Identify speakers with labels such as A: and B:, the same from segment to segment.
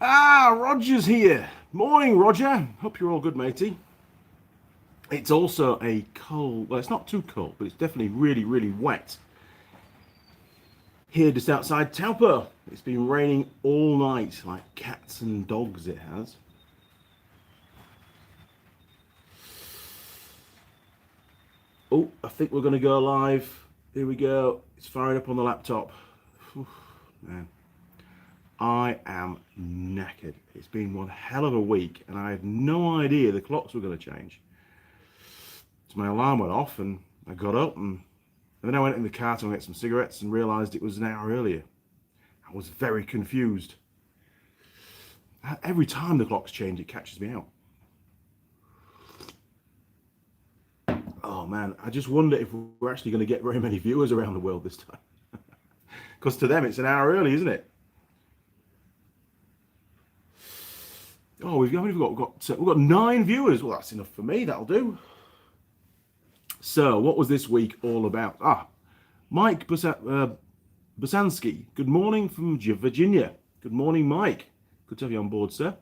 A: Roger's here. Morning, Roger. Hope you're all good, matey. It's also a cold, well, it's not too cold, but it's definitely really, really wet. Here, just outside Taupo. It's been raining all night, like cats and dogs, it has. Oh, I think we're going to go live. Here we go. It's firing up on the laptop. Whew, man. I am knackered. It's been one hell of a week, and I had no idea the clocks were going to change. So my alarm went off, and I got up, and then I went in the car to get some cigarettes and realised it was an hour earlier. I was very confused. Every time the clocks change, it catches me out. Oh man, I just wonder if we're actually going to get very many viewers around the world this time. Because to them, it's an hour early, isn't it? Oh, we've got 9 viewers. Well, that's enough for me. That'll do. So, what was this week all about? Mike Basansky. Good morning from Virginia. Good morning, Mike. Good to have you on board, sir.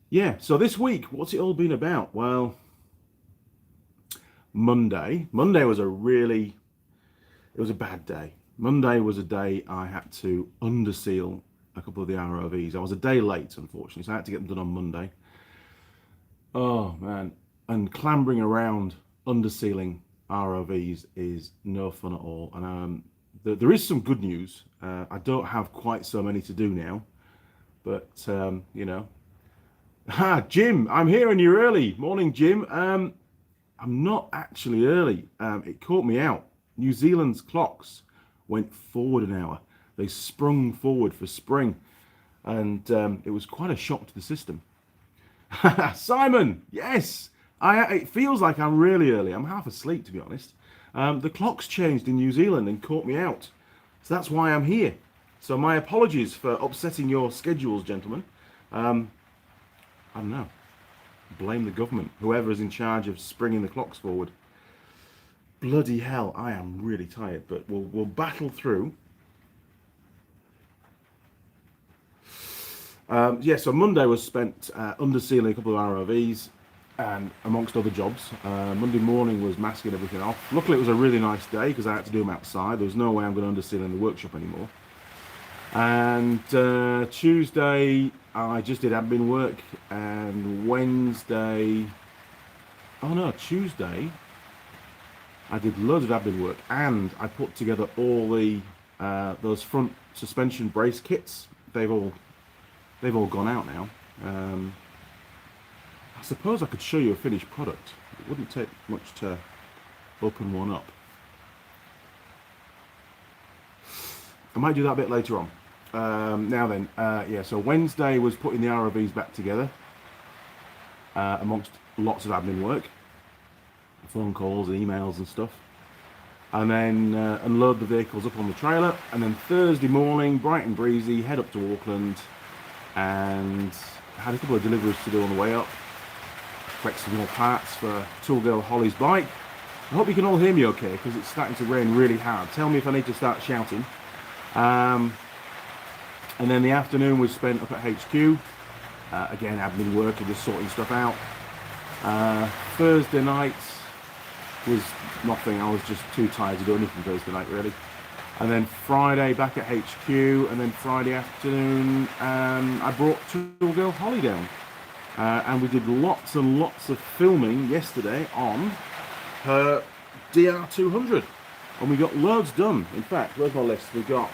A: Yeah. So this week, what's it all been about? Well, Monday was it was a bad day. Monday was a day I had to underseal a couple of the ROVs. I was a day late, unfortunately, so I had to get them done on Monday. Oh man, and clambering around undersealing ROVs is no fun at all. And there is some good news. I don't have quite so many to do now, but you know. Jim, I'm here and you're early. Morning, Jim. I'm not actually early. It caught me out. New Zealand's clocks went forward an hour. They sprung forward for spring, and it was quite a shock to the system. Simon, yes, it feels like I'm really early. I'm half asleep, to be honest. The clocks changed in New Zealand and caught me out, so that's why I'm here. So my apologies for upsetting your schedules, gentlemen. I don't know. Blame the government, whoever is in charge of springing the clocks forward. Bloody hell, I am really tired, but we'll battle through. So Monday was spent undersealing a couple of ROVs and amongst other jobs. Monday morning was masking everything off. Luckily it was a really nice day because I had to do them outside. There was no way I'm going to underseal in the workshop anymore. And Tuesday I just did admin work, and Tuesday I did loads of admin work, and I put together all the those front suspension brace kits. They've all gone out now. I suppose I could show you a finished product. It wouldn't take much to open one up. I might do that a bit later on. So Wednesday was putting the ROVs back together, amongst lots of admin work, phone calls and emails and stuff. And then unload the vehicles up on the trailer. And then Thursday morning, bright and breezy, head up to Auckland, and had a couple of deliveries to do on the way up. Collect some more parts for Tool Girl Holly's bike. I hope you can all hear me okay, because it's starting to rain really hard. Tell me if I need to start shouting. And then the afternoon was spent up at HQ. Again, admin work and just sorting stuff out. Thursday night was nothing. I was just too tired to do anything Thursday night, really. And then Friday back at HQ, and then Friday afternoon I brought Tool Girl Holly down. And we did lots and lots of filming yesterday on her DR200. And we got loads done. In fact, where's my list? We got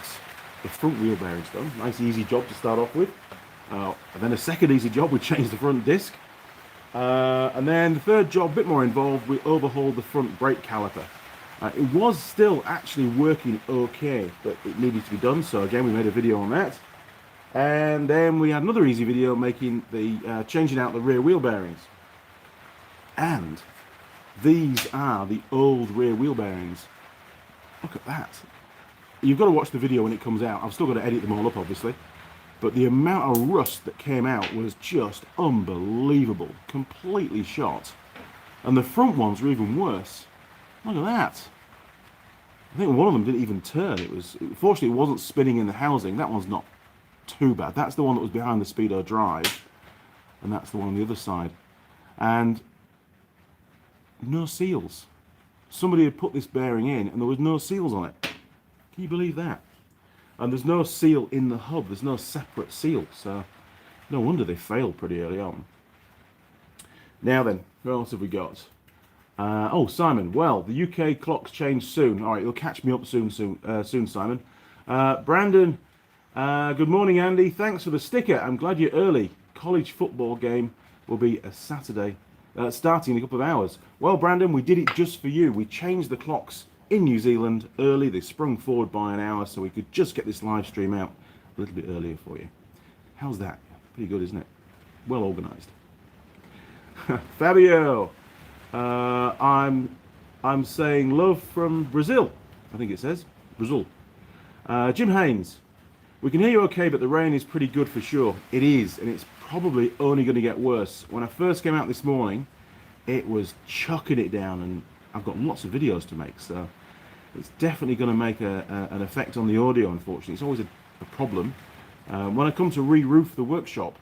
A: the front wheel bearings done. Nice easy job to start off with. And then a second easy job, we changed the front disc. And then the third job, a bit more involved, we overhauled the front brake caliper. It was still actually working okay, but it needed to be done. So again, we made a video on that. And then we had another easy video making the changing out the rear wheel bearings. And these are the old rear wheel bearings. Look at that. You've got to watch the video when it comes out. I've still got to edit them all up, obviously. But the amount of rust that came out was just unbelievable. Completely shot. And the front ones were even worse. Look at that. I think one of them didn't even turn. Fortunately, it wasn't spinning in the housing. That one's not too bad. That's the one that was behind the Speedo drive, and that's the one on the other side. And no seals. Somebody had put this bearing in and there was no seals on it. Can you believe that? And there's no seal in the hub. There's no separate seal. So no wonder they failed pretty early on. Now then, who else have we got? Oh, Simon. Well, the UK clocks change soon. All right, you'll catch me up soon, Simon. Brandon. Good morning, Andy. Thanks for the sticker. I'm glad you're early. College football game will be a Saturday, starting in a couple of hours. Well, Brandon, we did it just for you. We changed the clocks in New Zealand early. They sprung forward by an hour, so we could just get this live stream out a little bit earlier for you. How's that? Pretty good, isn't it? Well organised. Fabio, I'm saying love from Brazil. I think it says Brazil. Jim Haynes, we can hear you okay, but the rain is pretty good for sure. It is, and it's probably only going to get worse. When I first came out this morning, it was chucking it down, and I've got lots of videos to make, so it's definitely going to make an effect on the audio, unfortunately. It's always a problem. When I come to re-roof the workshop,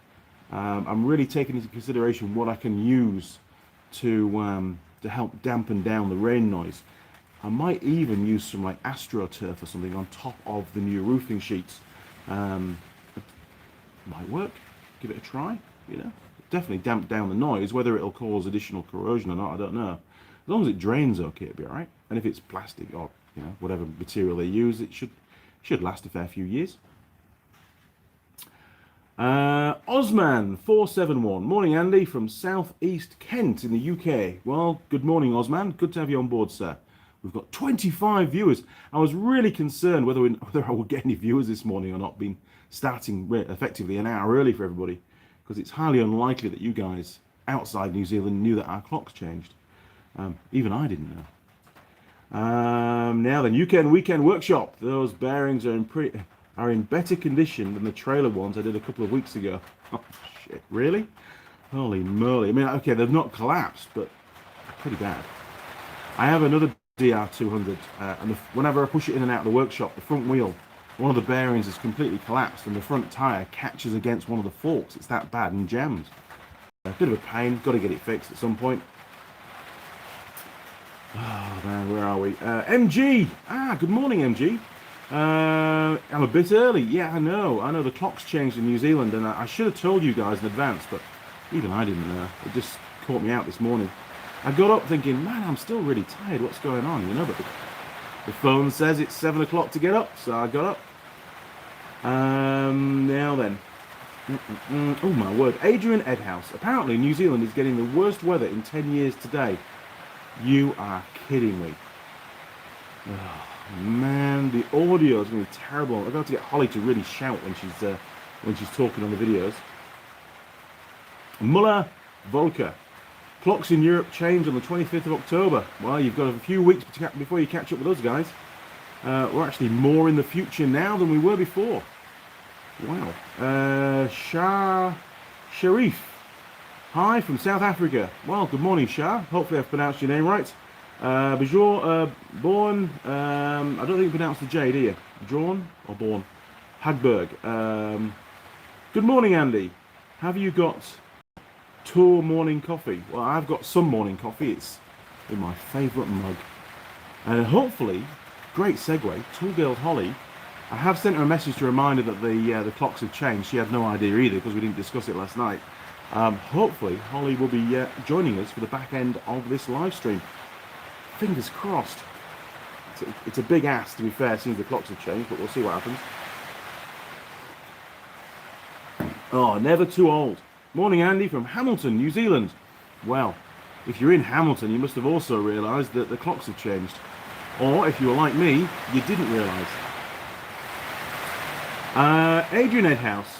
A: I'm really taking into consideration what I can use to help dampen down the rain noise. I might even use some like AstroTurf or something on top of the new roofing sheets. Might work. Give it a try. You know, definitely damp down the noise. Whether it'll cause additional corrosion or not, I don't know. As long as it drains okay, it'll be all right. And if it's plastic or whatever material they use, it should last a fair few years. Osman 471. Morning, Andy, from South East Kent in the UK. Well, good morning, Osman. Good to have you on board, sir. We've got 25 viewers. I was really concerned whether I would get any viewers this morning or not, being starting effectively an hour early for everybody, because it's highly unlikely that you guys outside New Zealand knew that our clocks changed. Even I didn't know. Now then, UK and Weekend Workshop. Those bearings are in better condition than the trailer ones I did a couple of weeks ago. Oh shit, really? Holy moly. I mean, okay, they've not collapsed, but pretty bad. I have another DR200, and whenever I push it in and out of the workshop, the front wheel, one of the bearings is completely collapsed and the front tyre catches against one of the forks. It's that bad and jams. A bit of a pain, got to get it fixed at some point. Oh man, where are we? MG! Good morning, MG. I'm a bit early. Yeah, I know the clock's changed in New Zealand, and I should have told you guys in advance, but even I didn't know. It just caught me out this morning. I got up thinking, man, I'm still really tired, what's going on, but the phone says it's 7 o'clock to get up, so I got up. Now then. Oh my word. Adrian Edhouse. Apparently New Zealand is getting the worst weather in 10 years today. You are kidding me. Oh, man, the audio is going to be terrible. I've got to get Holly to really shout when she's talking on the videos. Muller Volker. Clocks in Europe change on the 25th of October. Well, you've got a few weeks before you catch up with us, guys. We're actually more in the future now than we were before. Wow. Sharif. Hi from South Africa. Well, good morning, Shah. Hopefully I've pronounced your name right. Bajor, Born, I don't think you pronounced the J, do you? Drawn or Born? Hagberg. Good morning, Andy. Have you got Tour morning coffee? Well, I've got some morning coffee. It's in my favourite mug. And hopefully, great segue, Tool Girl Holly. I have sent her a message to remind her that the clocks have changed. She had no idea either because we didn't discuss it last night. Hopefully, Holly will be joining us for the back end of this live stream. Fingers crossed. It's a big ask, to be fair, since the clocks have changed, but we'll see what happens. Oh, never too old. Morning, Andy, from Hamilton, New Zealand. Well, if you're in Hamilton, you must have also realised that the clocks have changed. Or, if you were like me, you didn't realise. Adrian Edhouse.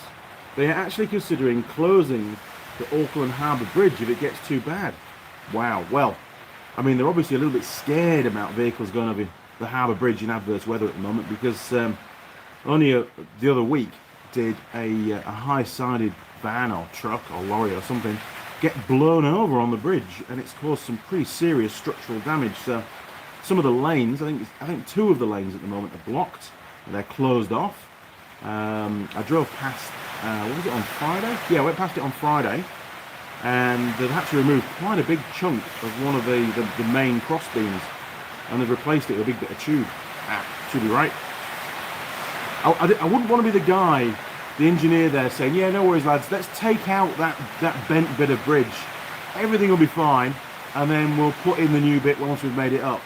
A: They are actually considering closing the Auckland Harbour Bridge if it gets too bad. Wow, well, I mean, they're obviously a little bit scared about vehicles going over the Harbour Bridge in adverse weather at the moment, because only the other week did a high-sided van or truck or lorry or something get blown over on the bridge, and it's caused some pretty serious structural damage. So some of the lanes, I think 2 of the lanes at the moment are blocked, they're closed off. I drove past, what was it, on Friday? Yeah, I went past it on Friday, and they've had to remove quite a big chunk of one of the main cross beams, and they've replaced it with a big bit of tube. Should be right. I wouldn't want to be the guy, the engineer there, saying, yeah, no worries lads, let's take out that bent bit of bridge, everything will be fine, and then we'll put in the new bit once we've made it up.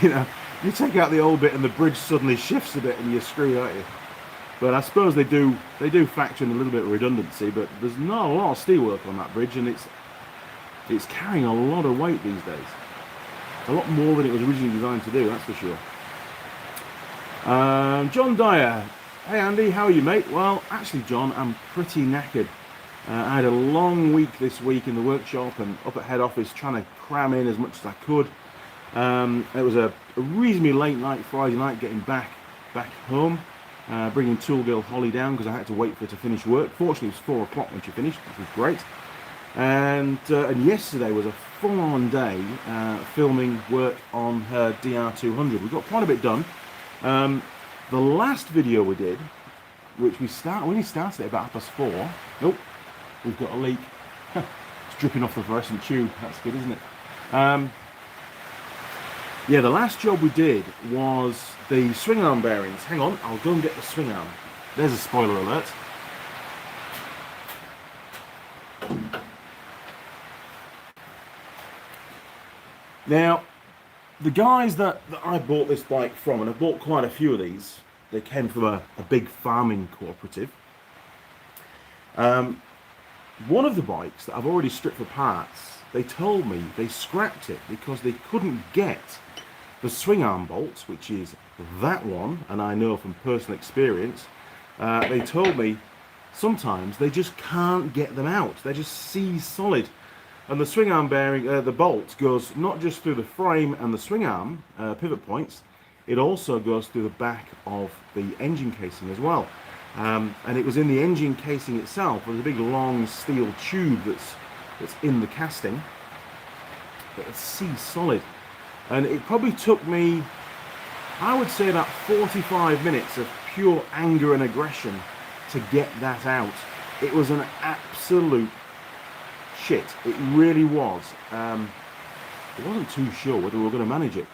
A: You know, you take out the old bit and the bridge suddenly shifts a bit and you're screwed, aren't you? But I suppose they do factor in a little bit of redundancy, but there's not a lot of steelwork on that bridge, and it's carrying a lot of weight these days. A lot more than it was originally designed to do, that's for sure. John Dyer. Hey Andy, how are you, mate? Well, actually, John, I'm pretty knackered. I had a long week this week in the workshop and up at head office trying to cram in as much as I could. It was a reasonably late night Friday night getting back home, bringing tool girl Holly down because I had to wait for her to finish work. Fortunately, it was 4 o'clock when she finished, which was great. And yesterday was a full-on day filming work on her DR200. We got quite a bit done. The last video we did, which we only started at about 4:30. Nope, we've got a leak. It's dripping off the fluorescent tube. That's good, isn't it? Yeah, the last job we did was the swing arm bearings. Hang on, I'll go and get the swing arm. There's a spoiler alert. Now, the guys that I bought this bike from, and I bought quite a few of these, they came from a big farming cooperative. One of the bikes that I've already stripped for parts, they told me they scrapped it because they couldn't get the swing arm bolts, which is that one, and I know from personal experience, they told me sometimes they just can't get them out. They're just seize solid. And the swing arm bearing, the bolt goes not just through the frame and the swing arm pivot points, it also goes through the back of the engine casing as well. And it was in the engine casing itself. There's a big long steel tube that's in the casting. It's seize solid. And it probably took me, I would say, about 45 minutes of pure anger and aggression to get that out. It was an absolute shit. It really was. I wasn't too sure whether we were going to manage it.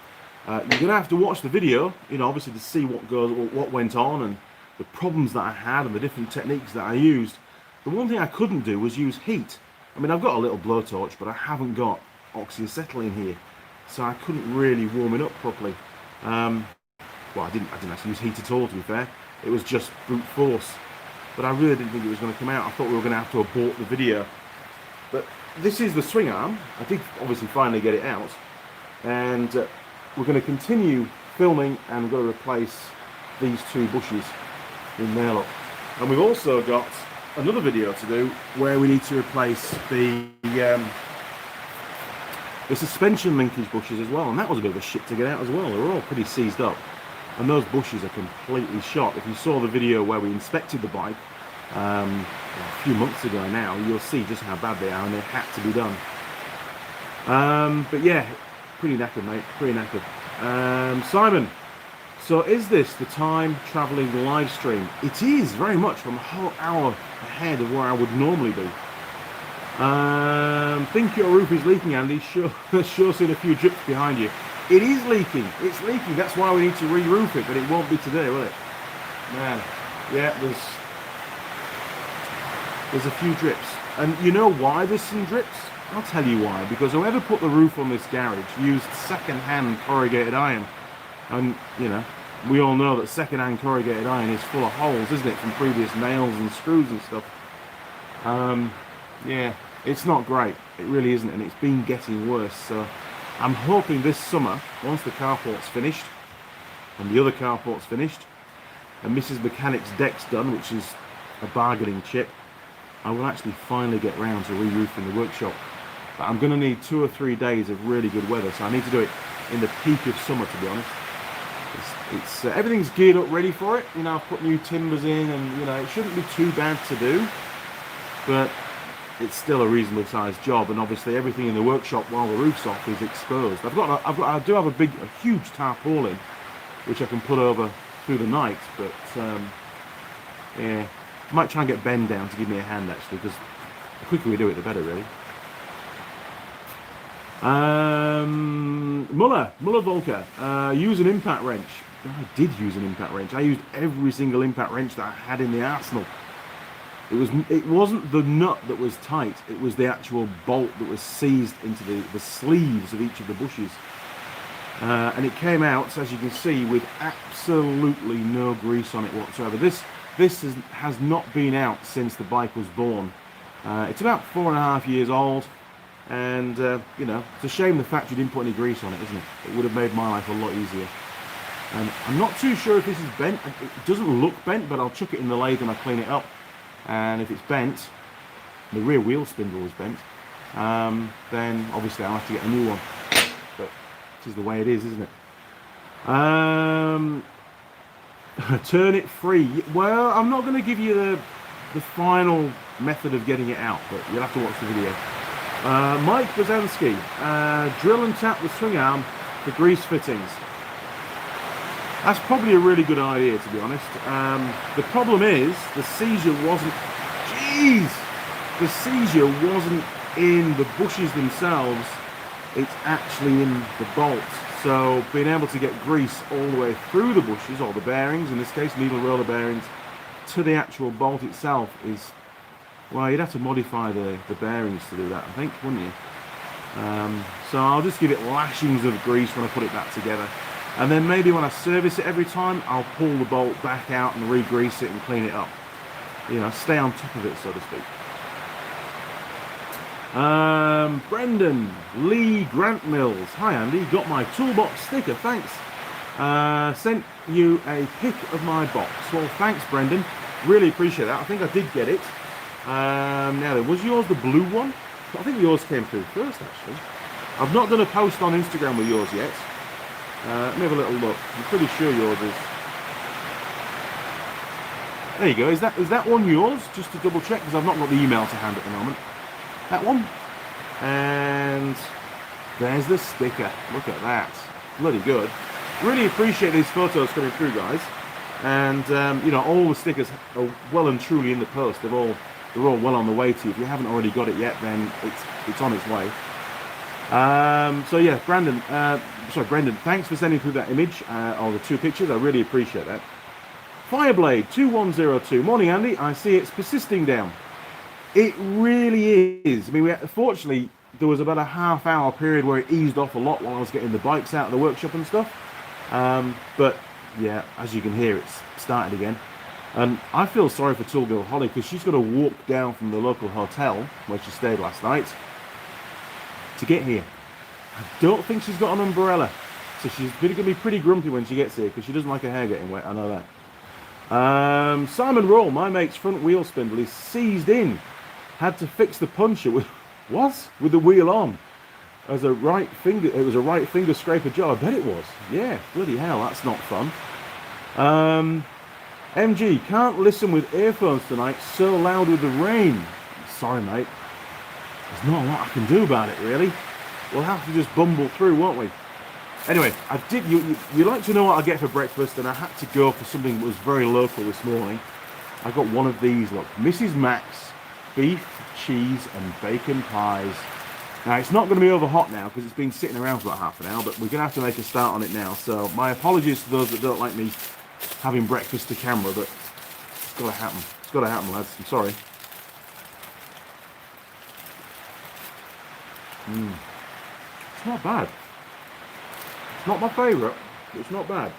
A: You're going to have to watch the video, you know, obviously to see what went on and the problems that I had and the different techniques that I used. The one thing I couldn't do was use heat. I mean, I've got a little blowtorch, but I haven't got oxyacetylene here, so I couldn't really warm it up properly. Well, I didn't actually use heat at all, to be fair. It was just brute force. But I really didn't think it was going to come out. I thought we were going to have to abort the video. But this is the swing arm. I did obviously finally get it out. And we're going to continue filming, and we're going to replace these 2 bushes in nail up. And we've also got another video to do where we need to replace the suspension linkage bushes as well. And that was a bit of a shit to get out as well. They were all pretty seized up. And those bushes are completely shot. If you saw the video where we inspected the bike a few months ago now, you'll see just how bad they are, and they had to be done. But yeah, pretty knackered, mate, pretty knackered. Simon, so is this the time travelling live stream? It is, very much. From a whole hour ahead of where I would normally be. Think your roof is leaking, Andy. Sure seen a few drips behind you. It is leaking. It's leaking. That's why we need to re-roof it, but it won't be today, will it? Man, yeah, there's a few drips. And you know why there's some drips? I'll tell you why. Because whoever put the roof on this garage used second-hand corrugated iron. And, you know, we all know that second-hand corrugated iron is full of holes, isn't it, from previous nails and screws and stuff. Yeah, it's not great. It really isn't, and it's been getting worse. So I'm hoping this summer, once the carport's finished, and the other carport's finished, and Mrs. Mechanic's deck's done, which is a bargaining chip, I will actually finally get round to re-roofing the workshop. But I'm going to need 2 or 3 days of really good weather, so I need to do it in the peak of summer, to be honest. It's everything's geared up ready for it. You know, I've put new timbers in, and you know, it shouldn't be too bad to do, but it's still a reasonably sized job, and obviously everything in the workshop while the roof's off is exposed. I do have a huge tarpaulin which I can put over through the night, but Yeah, I might try and get Ben down to give me a hand actually, because the quicker we do it, the better, really. Muller Volker, use an impact wrench. I did use an impact wrench. I used every single impact wrench that I had in the arsenal. It wasn't the nut that was tight, it was the actual bolt that was seized into the sleeves of each of the bushes. And it came out, as you can see, with absolutely no grease on it whatsoever. This has not been out since the bike was born. It's about 4.5 years old, and you know, it's a shame the factory didn't put any grease on it, isn't it? It would have made my life a lot easier. And I'm not too sure if this is bent. It doesn't look bent, but I'll chuck it in the lathe and I'll clean it up. And if it's bent, the rear wheel spindle is bent, then obviously I'll have to get a new one. But this is the way it is, isn't it? Turn it free. Well, I'm not going to give you the final method of getting it out, but you'll have to watch the video. Mike Bazansky, drill and tap the swing arm for grease fittings. That's probably a really good idea, to be honest. The problem is the seizure wasn't. The seizure wasn't in the bushes themselves. It's actually in the bolts. So being able to get grease all the way through the bushes, or the bearings, in this case needle roller bearings, to the actual bolt itself is, well, you'd have to modify the bearings to do that, I think, wouldn't you? So I'll just give it lashings of grease when I put it back together. And then maybe when I service it every time, I'll pull the bolt back out and re-grease it and clean it up. You know, stay on top of it, so to speak. Brendan Lee Grant Mills. Hi Andy, got my toolbox sticker, thanks. Sent you a pic of my box. Well, thanks Brendan, really appreciate that. I think I did get it. Now then, was yours the blue one? I think yours came through first actually. I've not done a post on Instagram with yours yet. Let me have a little look. I'm pretty sure yours is. There you go. Is that one yours? Just to double check, because I've not got the email to hand at the moment. That one. And there's the sticker. Look at that. Bloody good. Really appreciate these photos coming through, guys. And you know, all the stickers are well and truly in the post. They're all well on the way to you. If you haven't already got it yet, then it's on its way. So yeah, Brendan, thanks for sending through that image, or the two pictures. I really appreciate that. Fireblade 2102. Morning, Andy. I see it's persisting down. It really is. I mean, fortunately, there was about a half-hour period where it eased off a lot while I was getting the bikes out of the workshop and stuff. But yeah, as you can hear, it's started again. And I feel sorry for Tool Girl Holly, because she's got to walk down from the local hotel where she stayed last night to get here. I don't think she's got an umbrella, so she's going to be pretty grumpy when she gets here, because she doesn't like her hair getting wet. I know that. Simon Roll, my mate's front wheel spindle is seized in. Had to fix the puncher with the wheel on. As a right finger, it was a right finger scraper job. I bet it was. Yeah, bloody hell, that's not fun. MG, can't listen with earphones tonight. So loud with the rain. Sorry, mate. There's not a lot I can do about it, really. We'll have to just bumble through, won't we? Anyway, you like to know what I get for breakfast, and I had to go for something that was very local this morning. I got one of these, look, Mrs. Max beef, cheese and bacon pies. Now, it's not going to be over hot now because it's been sitting around for about half an hour, but we're going to have to make a start on it now. So my apologies to those that don't like me having breakfast to camera, but it's got to happen. It's got to happen, lads. I'm sorry. It's not bad. It's not my favourite, but it's not bad.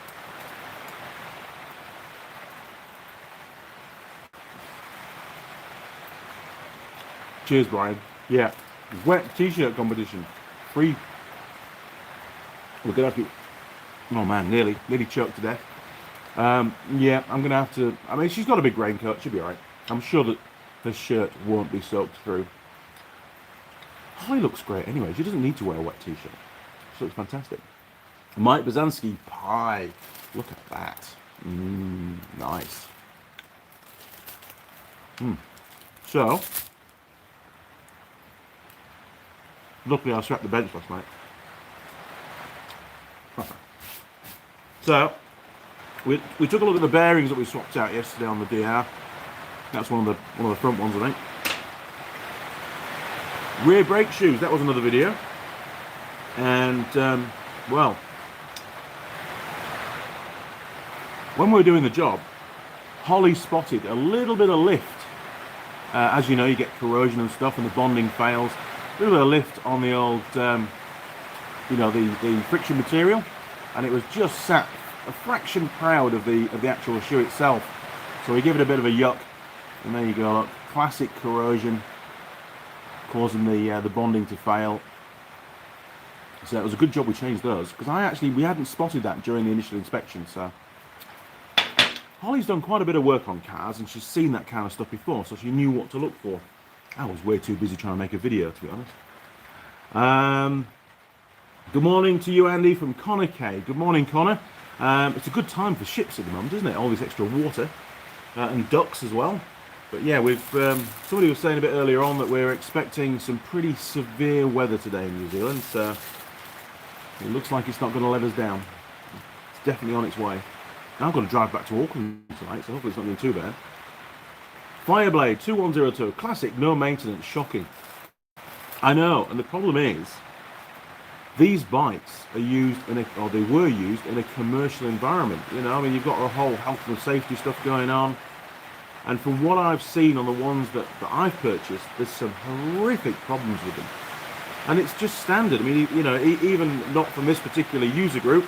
A: Cheers, Brian. Yeah, wet t-shirt competition. Free. We're gonna have to. Oh man, nearly choked to death. Yeah, I'm gonna have to. I mean, she's got a big raincoat. She'll be alright. I'm sure that the shirt won't be soaked through. Holly looks great anyway. She doesn't need to wear a wet t-shirt. She looks fantastic. Mike Bazansky pie. Look at that. Nice. So, luckily I swept the bench last night. So, we took a look at the bearings that we swapped out yesterday on the DR. That's one of the front ones, I think. Rear brake shoes, that was another video. And well, when we were doing the job, Holly spotted a little bit of lift. As you know, you get corrosion and stuff, and the bonding fails. A little bit of lift on the old, you know, the friction material, and it was just sat a fraction proud of the actual shoe itself. So we give it a bit of a yuck, and there you go. Look, classic corrosion causing the bonding to fail. So it was a good job we changed those, because we hadn't spotted that during the initial inspection. So Holly's done quite a bit of work on cars, and she's seen that kind of stuff before, so she knew what to look for. I was way too busy trying to make a video, to be honest. Good morning to you, Andy, from Connor K. Good morning, Connor. It's a good time for ships at the moment, isn't it? All this extra water and ducks as well. But yeah, we've somebody was saying a bit earlier on that we're expecting some pretty severe weather today in New Zealand, so it looks like it's not going to let us down. It's definitely on its way. Now I've got to drive back to Auckland tonight, so hopefully it's not going too bad. Fireblade 2102, classic, no maintenance, shocking. I know, and the problem is, these bikes are used or they were used in a commercial environment. You know, I mean, you've got a whole health and safety stuff going on. And from what I've seen on the ones that I've purchased, there's some horrific problems with them. And it's just standard. I mean, you know, even not from this particular user group,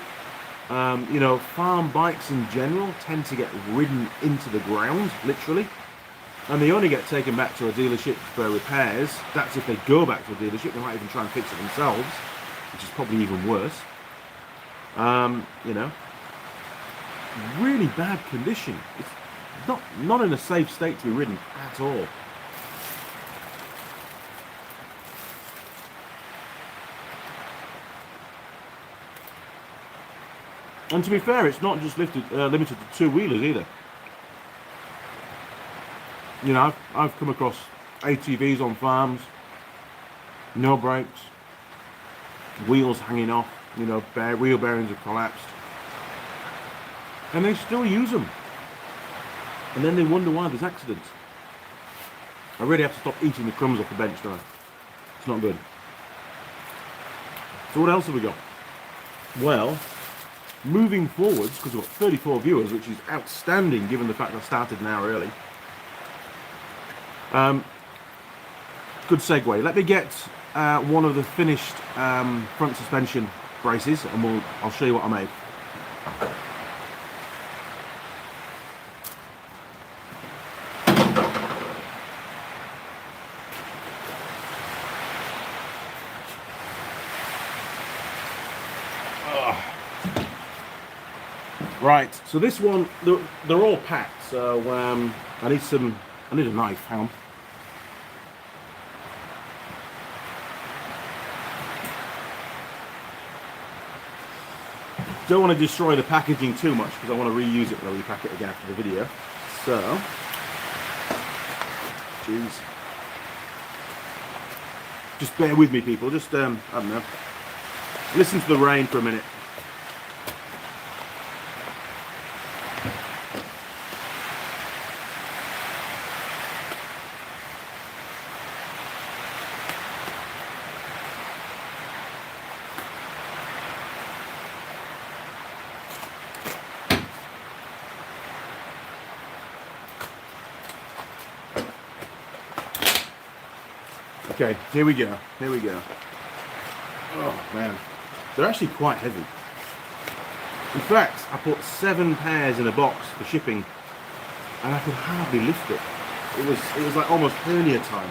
A: you know, farm bikes in general tend to get ridden into the ground, literally. And they only get taken back to a dealership for repairs. That's if they go back to a dealership. They might even try and fix it themselves, which is probably even worse. You know, really bad condition. It's not in a safe state to be ridden at all. And to be fair, it's not just limited to two-wheelers either. You know, I've come across ATVs on farms, no brakes, wheels hanging off, you know, wheel bearings have collapsed, and they still use them. And then they wonder why there's accidents. I really have to stop eating the crumbs off the bench, don't I? It's not good. So what else have we got? Well, moving forwards, because we've got 34 viewers, which is outstanding given the fact I started an hour early. Good segue. Let me get one of the finished front suspension braces, and I'll show you what I made. Right, so this one, they're all packed, so I need a knife, hang on. Don't want to destroy the packaging too much because I want to reuse it when I repack it again after the video. So, jeez. Just bear with me, people, just, I don't know, listen to the rain for a minute. Okay, here we go. Oh man, they're actually quite heavy. In fact, I put 7 pairs in a box for shipping, and I could hardly lift it. It was like almost hernia time.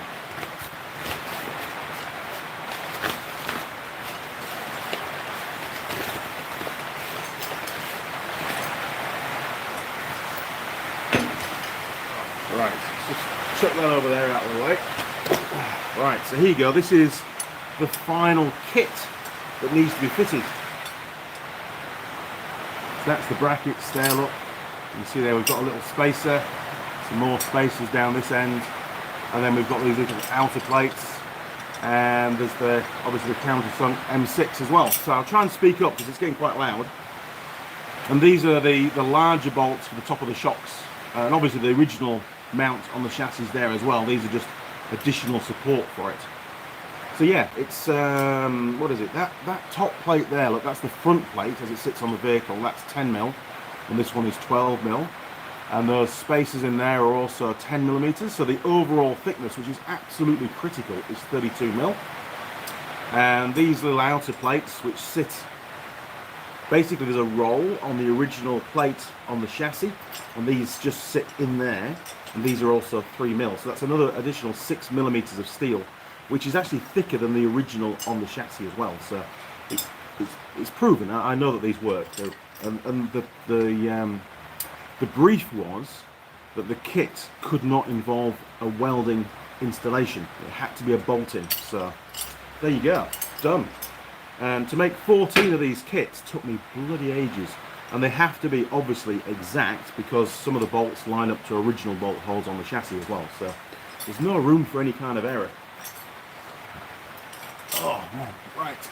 A: Right, just chuck that over there out of the way. Right, so here you go. This is the final kit that needs to be fitted. So that's the brackets there, look. You can see there we've got a little spacer, some more spacers down this end, and then we've got these little outer plates, and there's obviously the countersunk M6 as well. So I'll try and speak up because it's getting quite loud. And these are the larger bolts for the top of the shocks, and obviously the original mount on the chassis there as well. These are just additional support for it. So yeah, it's what is it? That top plate there, look, that's the front plate as it sits on the vehicle. That's 10mm, and this one is 12mm. And those spaces in there are also 10mm. So the overall thickness, which is absolutely critical, is 32mm. And these little outer plates, which sit, basically there's a roll on the original plate on the chassis, and these just sit in there. And these are also 3mm. So that's another additional 6mm of steel, which is actually thicker than the original on the chassis as well. So it's proven. I know that these work. And the brief was that the kit could not involve a welding installation. It had to be a bolt-in. So there you go, done. And to make 14 of these kits took me bloody ages. And they have to be obviously exact because some of the bolts line up to original bolt holes on the chassis as well. So there's no room for any kind of error. Oh man, right.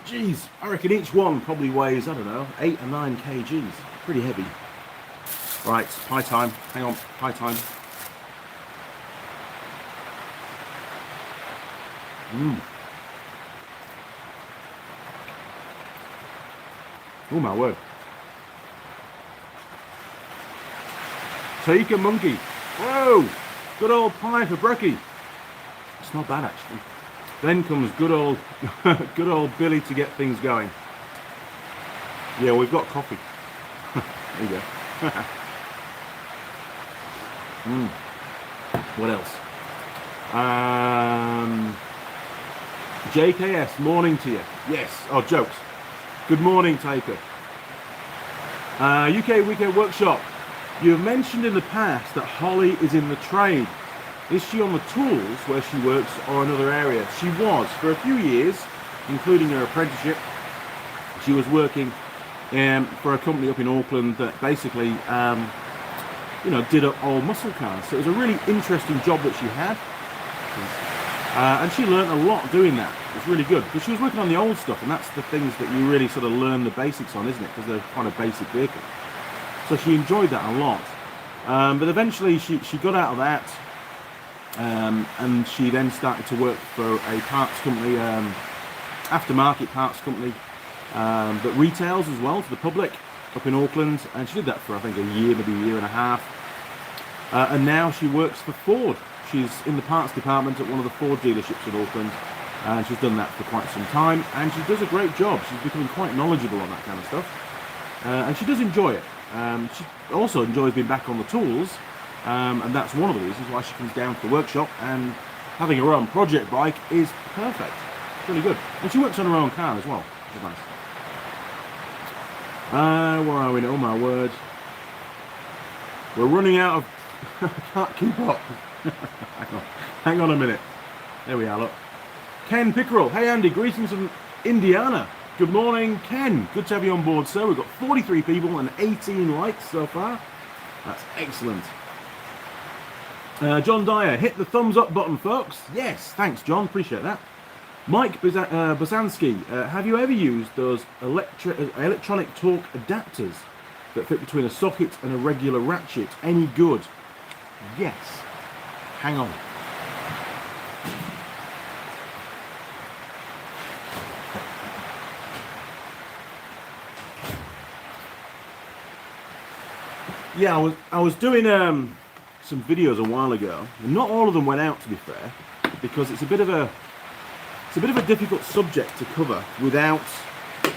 A: Jeez, I reckon each one probably weighs, I don't know, 8 or 9 kgs. Pretty heavy. Right, pie time. Hang on, pie time. Oh my word. Take a monkey. Whoa! Good old pie for brekkie. It's not bad actually. Then comes good old Billy to get things going. Yeah, we've got coffee. There you go. What else? JKS, morning to you. Yes. Oh, jokes. Good morning, Taker. UK Weekend Workshop. You have mentioned in the past that Holly is in the trade. Is she on the tools where she works or another area? She was for a few years, including her apprenticeship. She was working for a company up in Auckland that basically, you know, did up old muscle cars. So it was a really interesting job that she had. And she learned a lot doing that. It's really good. Because she was working on the old stuff, and that's the things that you really sort of learn the basics on, isn't it? Because they're kind of basic vehicles. So she enjoyed that a lot. But eventually she got out of that. And she then started to work for a parts company, aftermarket parts company, that retails as well to the public up in Auckland. And she did that for I think a year, maybe a year and a half. And now she works for Ford. She's in the parts department at one of the Ford dealerships in Auckland. And she's done that for quite some time. And she does a great job. She's becoming quite knowledgeable on that kind of stuff. And she does enjoy it. She also enjoys being back on the tools. And that's one of the reasons why she comes down to the workshop, and having her own project bike is perfect. It's really good. And she works on her own car as well, which is nice. Where are we now? Oh my word. We're running out of... I can't keep up. Hang on a minute. There we are, look. Ken Pickerel. Hey Andy, greetings from Indiana. Good morning, Ken. Good to have you on board, sir. We've got 43 people and 18 likes so far. That's excellent. John Dyer, hit the thumbs up button, folks. Yes, thanks, John. Appreciate that. Mike Bosansky, have you ever used those electronic torque adapters that fit between a socket and a regular ratchet? Any good? Yes. Hang on. Yeah, I was doing some videos a while ago. Not all of them went out, to be fair, because it's a bit of a difficult subject to cover without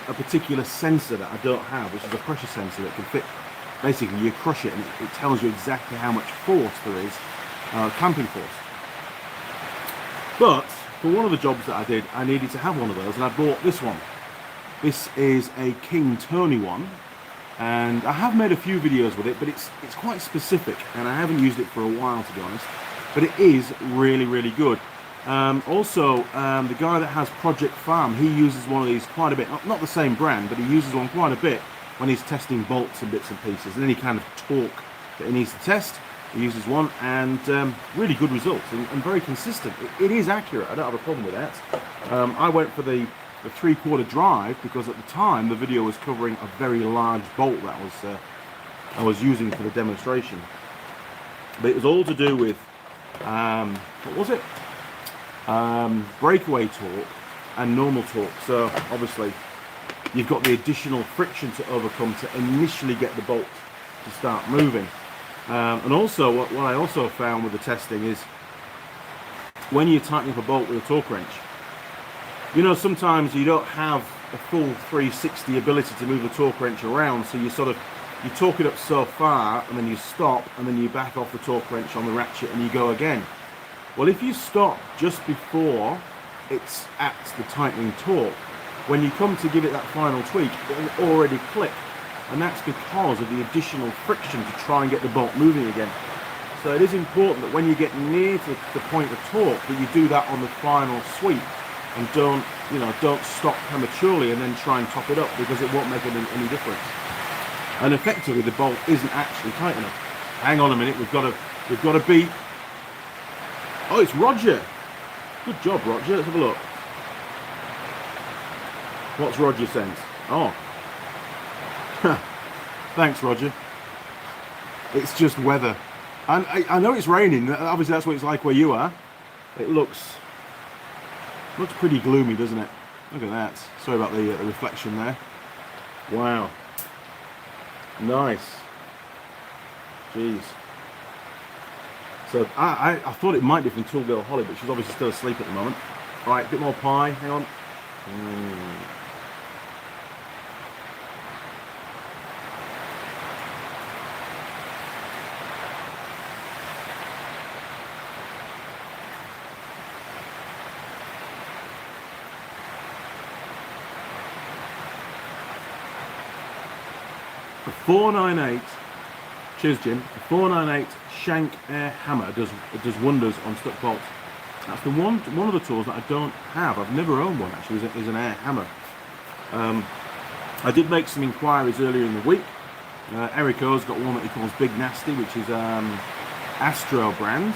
A: a particular sensor that I don't have, which is a pressure sensor that can fit. Basically, you crush it and it tells you exactly how much force there is, clamping force. But for one of the jobs that I did, I needed to have one of those, and I bought this one. This is a King Tony one. And I have made a few videos with it, but it's quite specific, and I haven't used it for a while, to be honest. But it is really, really good. Also, the guy that has Project Farm, he uses one of these quite a bit. Not the same brand, but he uses one quite a bit when he's testing bolts and bits and pieces. And any kind of torque that he needs to test, he uses one, and really good results, and very consistent. It is accurate. I don't have a problem with that. I went for the 3/4 drive because at the time the video was covering a very large bolt that I was using for the demonstration. but it was all to do with, what was it? Breakaway torque and normal torque. So obviously you've got the additional friction to overcome to initially get the bolt to start moving. And also what I also found with the testing is when you're tightening up a bolt with a torque wrench, you know, sometimes you don't have a full 360 ability to move the torque wrench around, so you torque it up so far and then you stop and then you back off the torque wrench on the ratchet and you go again. Well, if you stop just before it's at the tightening torque, when you come to give it that final tweak, it will already click, and that's because of the additional friction to try and get the bolt moving again. So it is important that when you get near to the point of torque, that you do that on the final sweep, and don't stop prematurely and then try and top it up, because it won't make any difference. And effectively, the bolt isn't actually tight enough. Hang on a minute, we've got a beep. Oh, it's Roger. Good job, Roger. Let's have a look. What's Roger sent? Oh. Thanks, Roger. It's just weather. And I know it's raining. Obviously, that's what it's like where you are. It looks pretty gloomy, doesn't it? Look at that. Sorry about the reflection there. Wow. Nice. Jeez. So I thought it might be from Tool Girl Holly, but she's obviously still asleep at the moment. All right, a bit more pie. Hang on. The 498, cheers Jim, the 498 shank air hammer does wonders on stuck bolts. That's the one of the tools that I don't have. I've never owned one actually, is an air hammer. I did make some inquiries earlier in the week. Eric O's got one that he calls Big Nasty, which is Astro brand,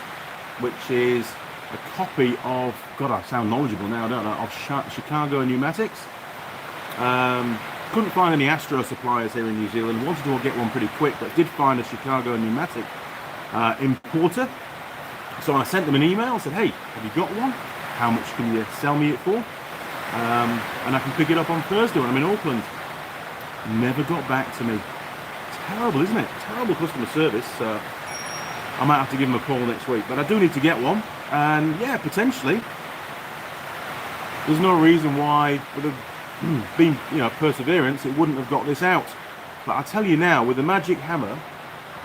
A: which is a copy of, God, I sound knowledgeable now, don't I, of Chicago Pneumatics. Couldn't find any Astro suppliers here in New Zealand. Wanted to get one pretty quick, but did find a Chicago Pneumatic importer. So I sent them an email and said, hey, have you got one? How much can you sell me it for? And I can pick it up on Thursday when I'm in Auckland. Never got back to me. Terrible, isn't it? Terrible customer service. So I might have to give them a call next week. But I do need to get one. And yeah, potentially, there's no reason why, with a been, perseverance, it wouldn't have got this out. But I tell you now, with the magic hammer,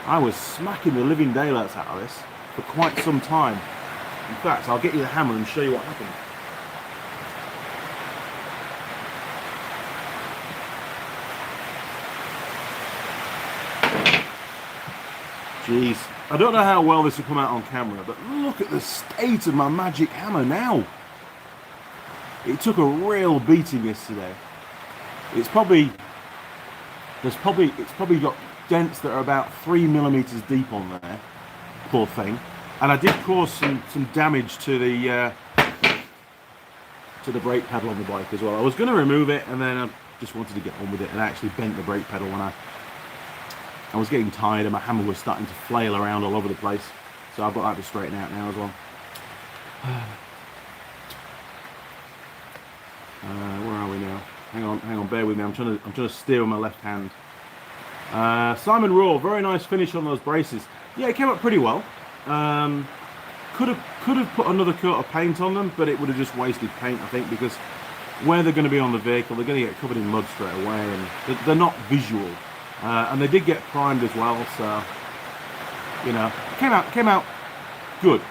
A: I was smacking the living daylights out of this for quite some time. In fact, I'll get you the hammer and show you what happened. Jeez, I don't know how well this will come out on camera, but look at the state of my magic hammer now. It took a real beating yesterday. It's probably got dents that are about 3 millimeters deep on there, poor thing. And I did cause some damage to the brake pedal on the bike as well. I was going to remove it, and then I just wanted to get on with it, and I actually bent the brake pedal when I was getting tired and my hammer was starting to flail around all over the place. So I've got that to straighten out now as well. Where are we now? Hang on, bear with me. I'm trying to steer with my left hand. Simon Raw, very nice finish on those braces. Yeah, it came up pretty well. Could have put another coat of paint on them, but it would have just wasted paint, I think, because where they're going to be on the vehicle, they're going to get covered in mud straight away, and they're not visual. And they did get primed as well, so it came out good.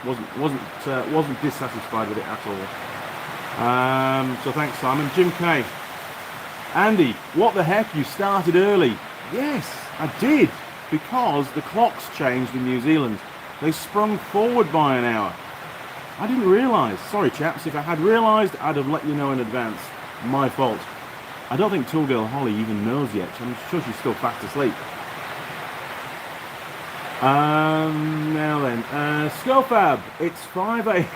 A: Wasn't dissatisfied with it at all. So thanks, Simon. Jim K. Andy, what the heck? You started early. Yes, I did, because the clocks changed in New Zealand. They sprung forward by an hour. I didn't realise. Sorry, chaps. If I had realised, I'd have let you know in advance. My fault. I don't think Tool Girl Holly even knows yet. I'm sure she's still fast asleep. Now then, Skofab, it's 5 a.m.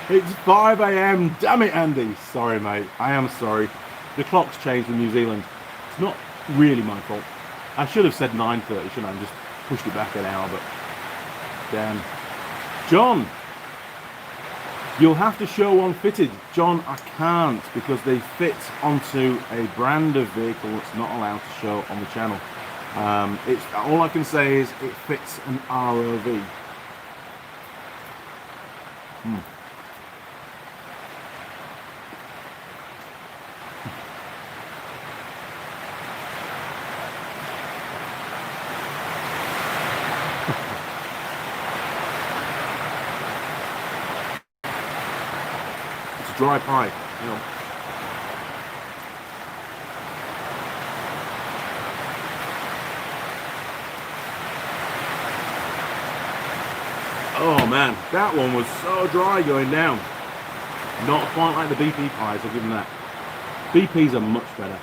A: It's 5 a.m. Damn it, Andy. Sorry, mate. I am sorry. The clock's changed in New Zealand. It's not really my fault. I should have said 9:30, shouldn't I? pushed it back an hour, but damn. John, you'll have to show one fitted. John, I can't because they fit onto a brand of vehicle that's not allowed to show on the channel. It's all I can say is it fits an ROV. It's a dry pipe, you know. Oh man, that one was so dry going down. Not quite like the BP pies, I'll give them that. BPs are much better.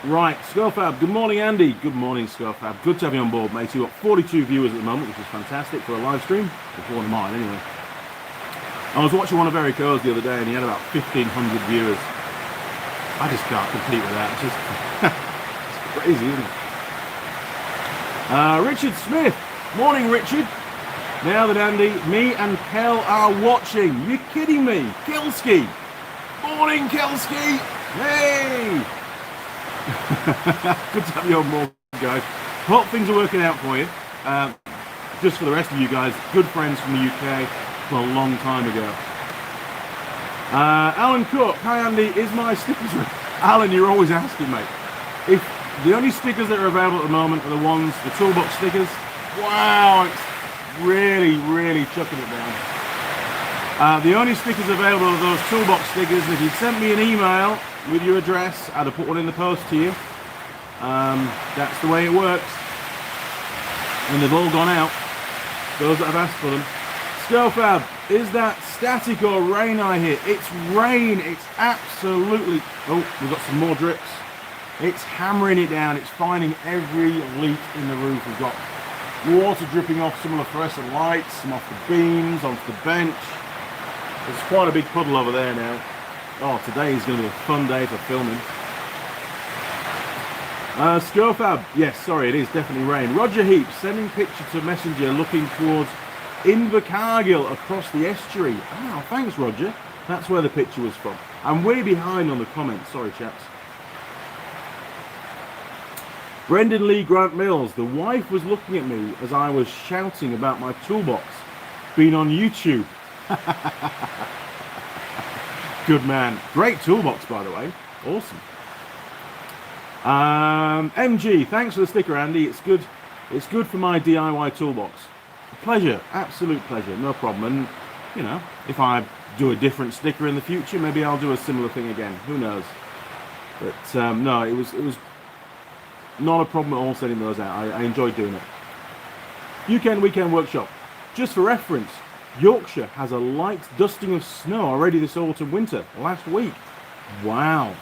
A: Right, Scofab, good morning Andy. Good morning Scofab, good to have you on board mate. You've got 42 viewers at the moment, which is fantastic for a live stream. It's one of mine anyway. I was watching one of Erico's the other day and he had about 1,500 viewers. I just can't compete with that, it's just it's crazy, isn't it? Richard Smith, morning Richard. Now that Andy, me and Kel are watching. You're kidding me. Kelski. Morning, Kelski. Hey. Good to have you on board, guys. Hope things are working out for you. Just for the rest of you guys, good friends from the UK from a long time ago. Alan Cook. Hi, Andy. Is my stickers... Alan, you're always asking, mate. If the only stickers that are available at the moment are the ones, the toolbox stickers. Wow, it's really chucking it down. The only stickers available are those toolbox stickers. If you'd sent me an email with your address, I'd have put one in the post to you. That's the way it works. And they've all gone out, those that have asked for them. Scofab, is that static or rain I hear? It's rain, it's absolutely... Oh, we've got some more drips. It's hammering it down, it's finding every leak in the roof. We've got water dripping off some of the fluorescent lights, some off the beams, onto the bench. There's quite a big puddle over there now. Oh, today is going to be a fun day for filming. Scofab, yes, sorry, it is definitely rain. Roger Heap, sending picture to Messenger looking towards Invercargill across the estuary. Oh, thanks, Roger. That's where the picture was from. I'm way behind on the comments, sorry, chaps. Brendan Lee Grant Mills, the wife was looking at me as I was shouting about my toolbox being on YouTube. Good man. Great toolbox, by the way. Awesome. MG, thanks for the sticker, Andy. It's good for my DIY toolbox. Pleasure, absolute pleasure, no problem. And, you know, if I do a different sticker in the future, maybe I'll do a similar thing again. Who knows? But, no, it was not a problem at all sending those out. I enjoyed doing it. Weekend Workshop. Just for reference, Yorkshire has a light dusting of snow already this autumn winter, last week. Wow.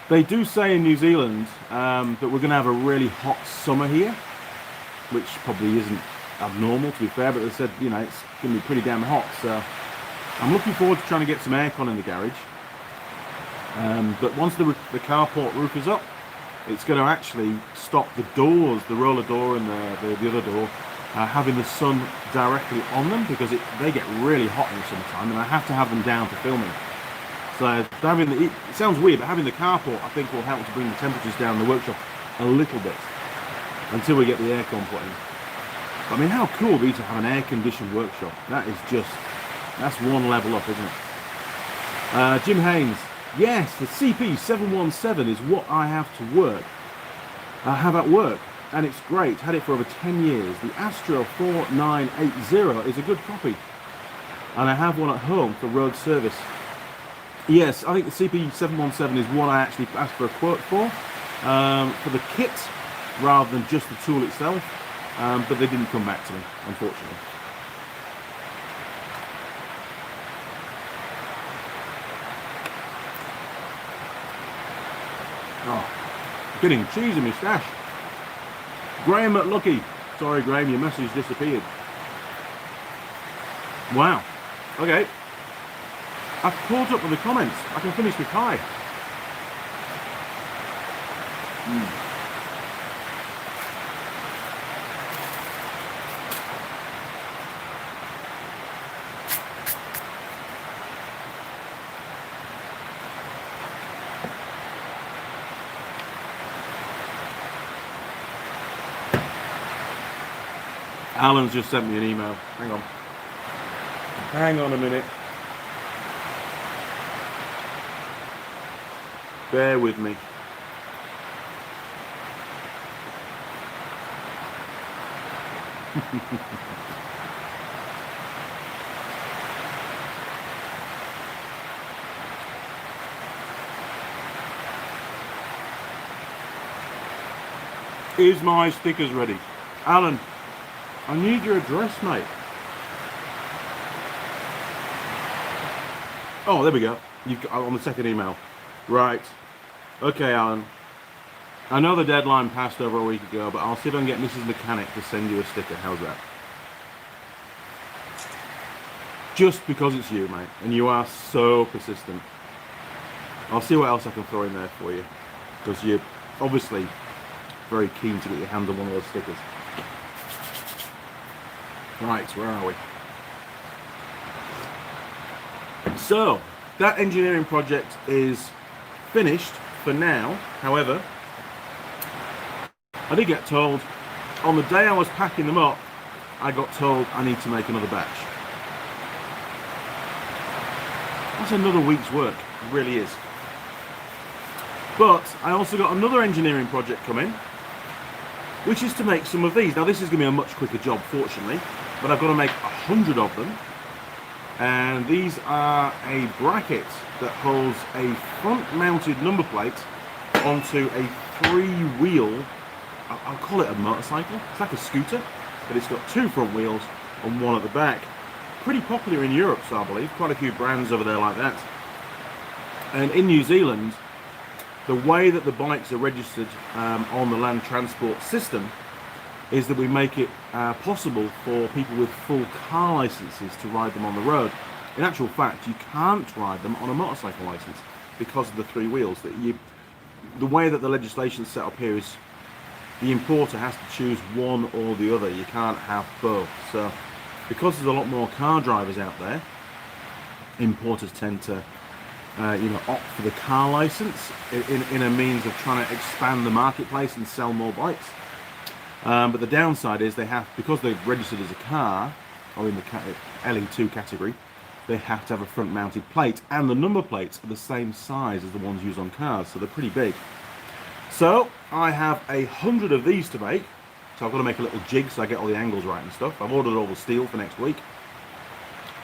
A: They do say in New Zealand that we're going to have a really hot summer here, which probably isn't abnormal to be fair, but they said, you know, it's going to be pretty damn hot. So I'm looking forward to trying to get some aircon in the garage. But once the carport roof is up, it's going to actually stop the doors, the roller door and the other door, having the sun directly on them, because they get really hot in the summertime and I have to have them down for filming. So having it sounds weird, but having the carport I think will help to bring the temperatures down in the workshop a little bit until we get the aircon put in. But, I mean, how cool would it be to have an air-conditioned workshop? That's one level up, isn't it? Jim Haynes, yes, the CP717 is what I have at work, and it's great. Had it for over 10 years. The Astro 4980 is a good copy, and I have one at home for road service. Yes, I think the CP717 is what I actually asked for a quote for the kit rather than just the tool itself, but they didn't come back to me, unfortunately. Oh, getting cheese in my stash. Graham McLucky. Sorry, Graham, your message disappeared. Wow. Okay. I've caught up with the comments. I can finish with pie. Alan's just sent me an email. Hang on. Hang on a minute. Bear with me. Is my stickers ready? Alan, I need your address, mate. Oh, there we go. You've got on the second email. Right. Okay, Alan. I know the deadline passed over a week ago, but I'll see if I can get Mrs. Mechanic to send you a sticker. How's that? Just because it's you, mate, and you are so persistent. I'll see what else I can throw in there for you, because you're obviously very keen to get your hands on one of those stickers. Right, where are we? So, that engineering project is finished for now. However, I did get told, on the day I was packing them up, I got told I need to make another batch. That's another week's work, it really is. But I also got another engineering project coming, which is to make some of these. Now this is going to be a much quicker job, fortunately, but I've got to make 100 of them. And these are a bracket that holds a front-mounted number plate onto a three-wheel, I'll call it a motorcycle. It's like a scooter, but it's got two front wheels and one at the back. Pretty popular in Europe, so I believe. Quite a few brands over there like that. And in New Zealand, the way that the bikes are registered on the land transport system is that we make it possible for people with full car licenses to ride them on the road. In actual fact, you can't ride them on a motorcycle license because of the three wheels. The way that the legislation is set up here is the importer has to choose one or the other. You can't have both. So because there's a lot more car drivers out there, importers tend to opt for the car license in a means of trying to expand the marketplace and sell more bikes. But the downside is because they're registered as a car, or in the LE2 category, they have to have a front-mounted plate, and the number plates are the same size as the ones used on cars, so they're pretty big. So I have 100 of these to make, so I've got to make a little jig so I get all the angles right and stuff. I've ordered all the steel for next week.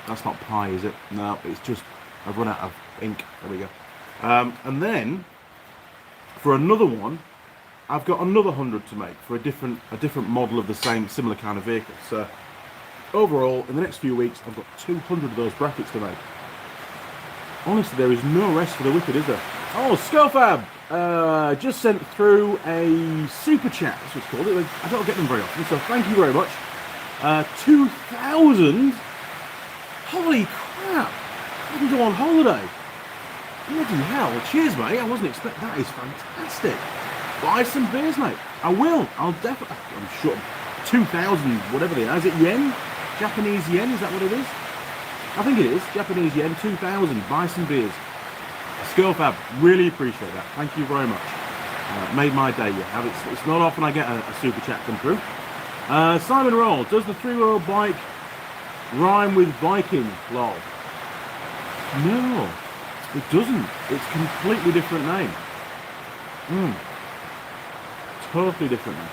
A: That's not pie, is it? No, it's just I've run out of ink. There we go. And then for another one, I've got another 100 to make for a different model of the similar kind of vehicle. So overall, in the next few weeks, I've got 200 of those brackets to make. Honestly, there is no rest for the wicked, is there? Oh, Skullfab just sent through a super chat. That's what it's called. I don't get them very often, so thank you very much. 2,000. Holy crap! I can go on holiday. Bloody hell! Cheers, mate. I wasn't expecting that. Is fantastic. Buy some beers, mate. I will. I'll definitely. I'm sure. 2,000, whatever they are. Is it yen? Japanese yen? Is that what it is? I think it is. Japanese yen. 2,000. Buy some beers. Skullfab, really appreciate that. Thank you very much. Made my day. You have. It's not often I get a super chat come through. Simon Roll, does the three-wheel bike rhyme with Viking? Lol. No, it doesn't. It's a completely different name. Totally different name.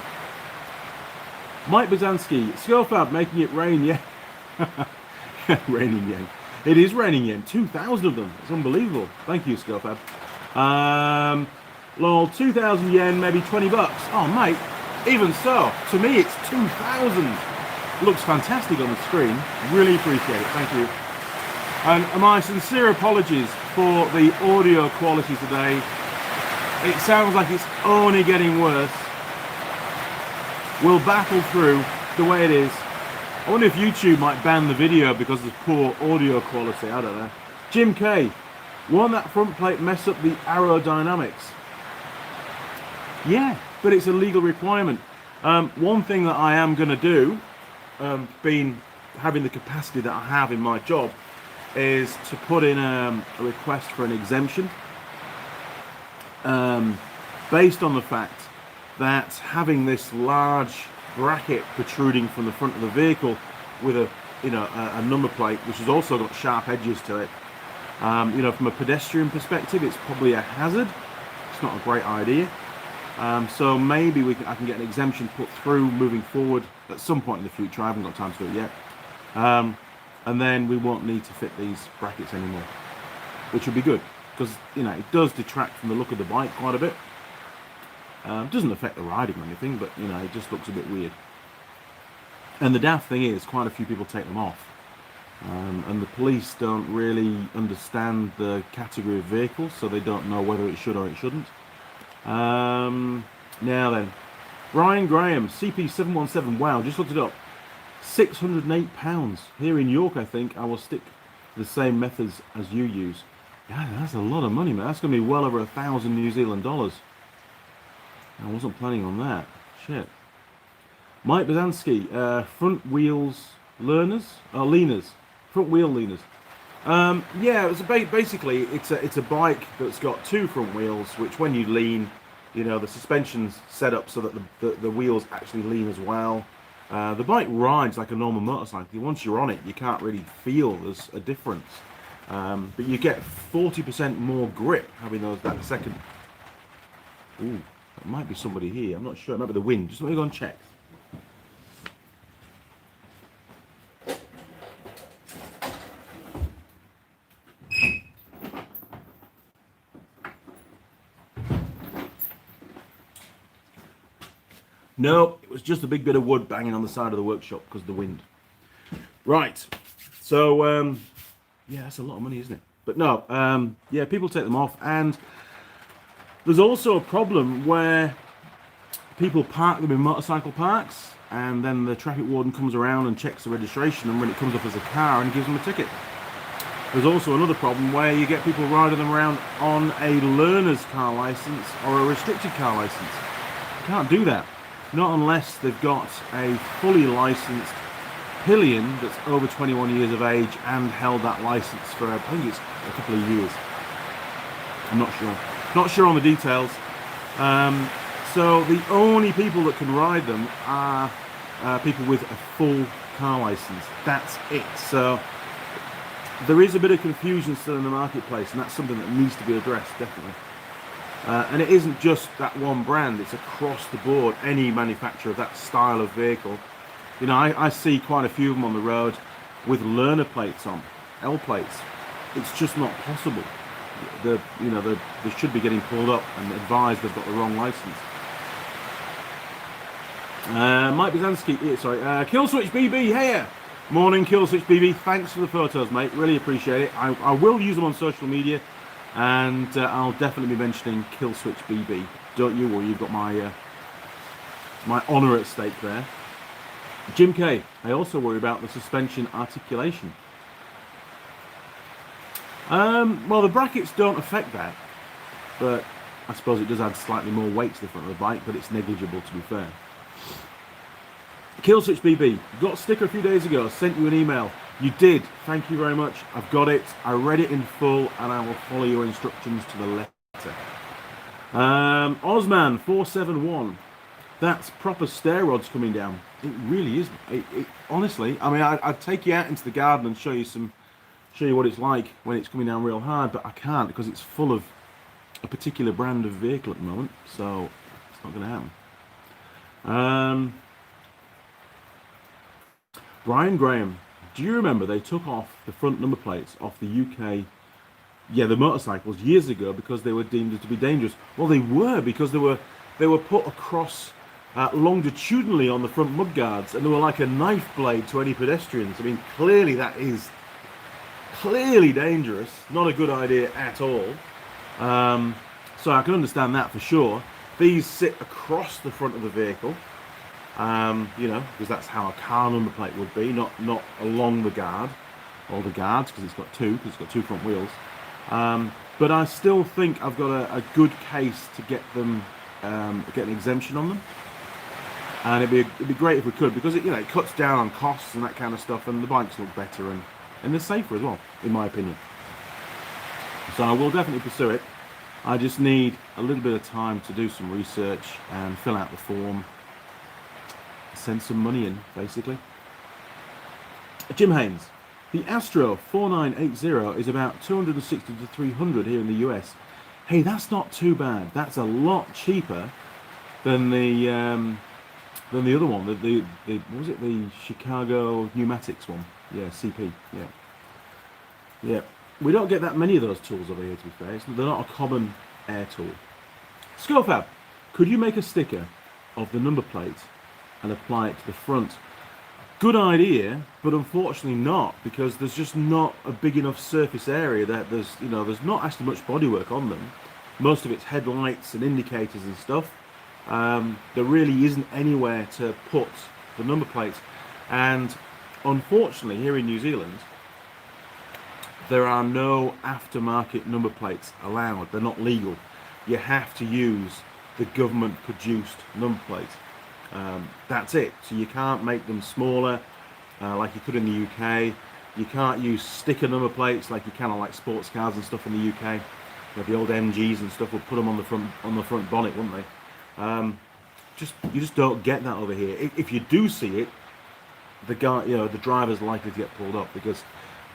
A: Mike Bazanski, Skullfab making it rain, yeah. Raining yen. It is raining yen. 2,000 of them. It's unbelievable. Thank you, Skullfab. Lol, 2,000 yen, maybe 20 bucks. Oh, mate, even so, to me it's 2,000. Looks fantastic on the screen. Really appreciate it. Thank you. And my sincere apologies for the audio quality today. It sounds like it's only getting worse. We'll battle through the way it is. I wonder if YouTube might ban the video because of poor audio quality. I don't know. Jim K. Won't that front plate mess up the aerodynamics? Yeah, but it's a legal requirement. One thing that I am going to do, having the capacity that I have in my job, is to put in a request for an exemption based on the fact that having this large bracket protruding from the front of the vehicle with a a number plate which has also got sharp edges to it. From a pedestrian perspective, it's probably a hazard. It's not a great idea. So maybe I can get an exemption put through moving forward at some point in the future. I haven't got time to do it yet. And then we won't need to fit these brackets anymore, which would be good, because it does detract from the look of the bike quite a bit. Doesn't affect the riding or anything, but it just looks a bit weird. And the daft thing is, quite a few people take them off, and the police don't really understand the category of vehicles, so they don't know whether it should or it shouldn't. Now then, Brian Graham, CP717, wow, just looked it up, £608 here in York. I think I will stick to the same methods as you use. Yeah, that's a lot of money, man. That's going to be well over $1,000 New Zealand dollars. I wasn't planning on that. Shit. Mike Bazansky, front wheels leaners. Front wheel leaners. Yeah, it's basically it's a bike that's got two front wheels, which when you lean, the suspension's set up so that the wheels actually lean as well. The bike rides like a normal motorcycle. Once you're on it, you can't really feel there's a difference, but you get 40% more grip having that second. Ooh, there might be somebody here. I'm not sure. It might be the wind. Just let me go and check. No, it was just a big bit of wood banging on the side of the workshop because of the wind. Right, so yeah, that's a lot of money, isn't it? But no, yeah, people take them off, and there's also a problem where people park them in motorcycle parks, and then the traffic warden comes around and checks the registration, and when it comes up as a car, and gives them a ticket. There's also another problem where you get people riding them around on a learner's car license or a restricted car license. You can't do that. Not unless they've got a fully licensed pillion that's over 21 years of age and held that license for, I think it's a couple of years. I'm not sure. Not sure on the details. So the only people that can ride them are people with a full car license. That's it. So there is a bit of confusion still in the marketplace, and that's something that needs to be addressed, definitely. And it isn't just that one brand, it's across the board, any manufacturer of that style of vehicle. I see quite a few of them on the road with learner plates on, L plates. It's just not possible. They should be getting pulled up and advised they've got the wrong license. Mike Bazansky, sorry, Killswitch BB, hey! Morning, Killswitch BB, thanks for the photos, mate, really appreciate it. I will use them on social media. And I'll definitely be mentioning Killswitch BB. Don't you worry, you've got my my honour at stake there. Jim K, I also worry about the suspension articulation. Well, the brackets don't affect that, but I suppose it does add slightly more weight to the front of the bike, but it's negligible, to be fair. Killswitch BB, got a sticker a few days ago, sent you an email. You did. Thank you very much. I've got it. I read it in full, and I will follow your instructions to the letter. Osman471. That's proper stair rods coming down. It really is. Honestly, I mean, I'd take you out into the garden and show you what it's like when it's coming down real hard, but I can't because it's full of a particular brand of vehicle at the moment, so it's not going to happen. Brian Graham. Do you remember they took off the front number plates off the UK, the motorcycles years ago because they were deemed to be dangerous? Well, they were, because they were put across longitudinally on the front mudguards, and they were like a knife blade to any pedestrians. I mean, clearly that is clearly dangerous, not a good idea at all. So I can understand that for sure. These sit across the front of the vehicle. Because that's how a car number plate would be, not along the guard, or the guards, because it's got two front wheels. But I still think I've got a good case to get them, get an exemption on them. And it'd be great if we could, because it cuts down on costs and that kind of stuff, and the bikes look better and they're safer as well, in my opinion. So I will definitely pursue it. I just need a little bit of time to do some research and fill out the form, send some money in, basically. Jim Haynes, the Astro 4980 is about 260 to 300 here in the US. Hey, that's not too bad. That's a lot cheaper than the other one. The what was it? The Chicago Pneumatics one. Yeah, CP. Yeah, yeah. We don't get that many of those tools over here, to be fair. They're not a common air tool. Scofab, could you make a sticker of the number plate and apply it to the front? Good idea, but unfortunately not, because there's just not a big enough surface area that there's not actually much bodywork on them. Most of it's headlights and indicators and stuff. There really isn't anywhere to put the number plates, and unfortunately here in New Zealand there are no aftermarket number plates allowed. They're not legal. You have to use the government produced number plates. That's it. So you can't make them smaller like you could in the UK. You can't use sticker number plates like you can on like sports cars and stuff in the UK. You know, the old MGs and stuff will put them on the front bonnet, wouldn't they? You just don't get that over here. If you do see it, the driver's likely to get pulled up because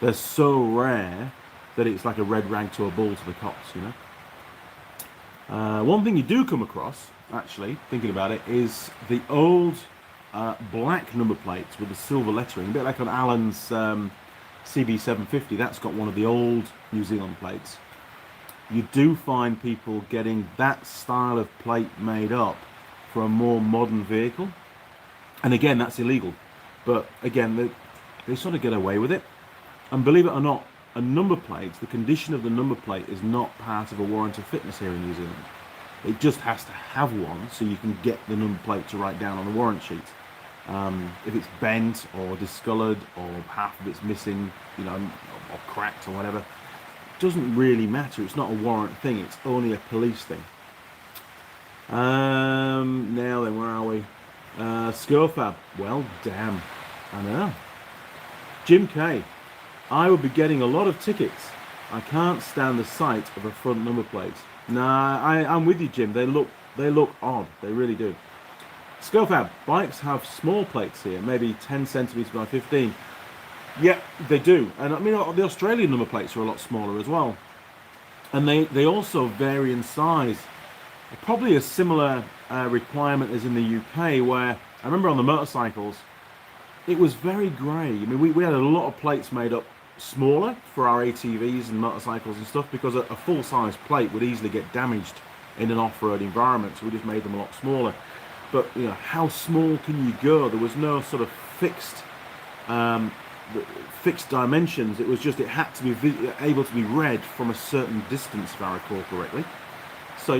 A: they're so rare that it's like a red rag to a bull to the cops. One thing you do come across, actually, thinking about it, is the old black number plates with the silver lettering, a bit like on Alan's CB750. That's got one of the old New Zealand plates. You do find people getting that style of plate made up for a more modern vehicle, and again, that's illegal. But again, they sort of get away with it. And believe it or not, a number plate, the condition of the number plate is not part of a warrant of fitness here in New Zealand. It just has to have one so you can get the number plate to write down on the warrant sheet. If it's bent or discoloured or half of it's missing, or cracked or whatever, it doesn't really matter. It's not a warrant thing. It's only a police thing. Now then, where are we? Scofab. Well, damn. I know. Jim K. I would be getting a lot of tickets. I can't stand the sight of a front number plate. Nah, I'm with you, Jim. They look odd. They really do. Scofab, bikes have small plates here, maybe 10 centimeters by 15. Yeah, they do. And I mean, the Australian number plates are a lot smaller as well. And they also vary in size. Probably a similar requirement as in the UK, where I remember on the motorcycles, it was very grey. I mean, we had a lot of plates made up smaller for our ATVs and motorcycles and stuff, because a full-size plate would easily get damaged in an off-road environment, so we just made them a lot smaller. But how small can you go? There was no sort of fixed dimensions. It was just, it had to be able to be read from a certain distance, if I recall correctly. So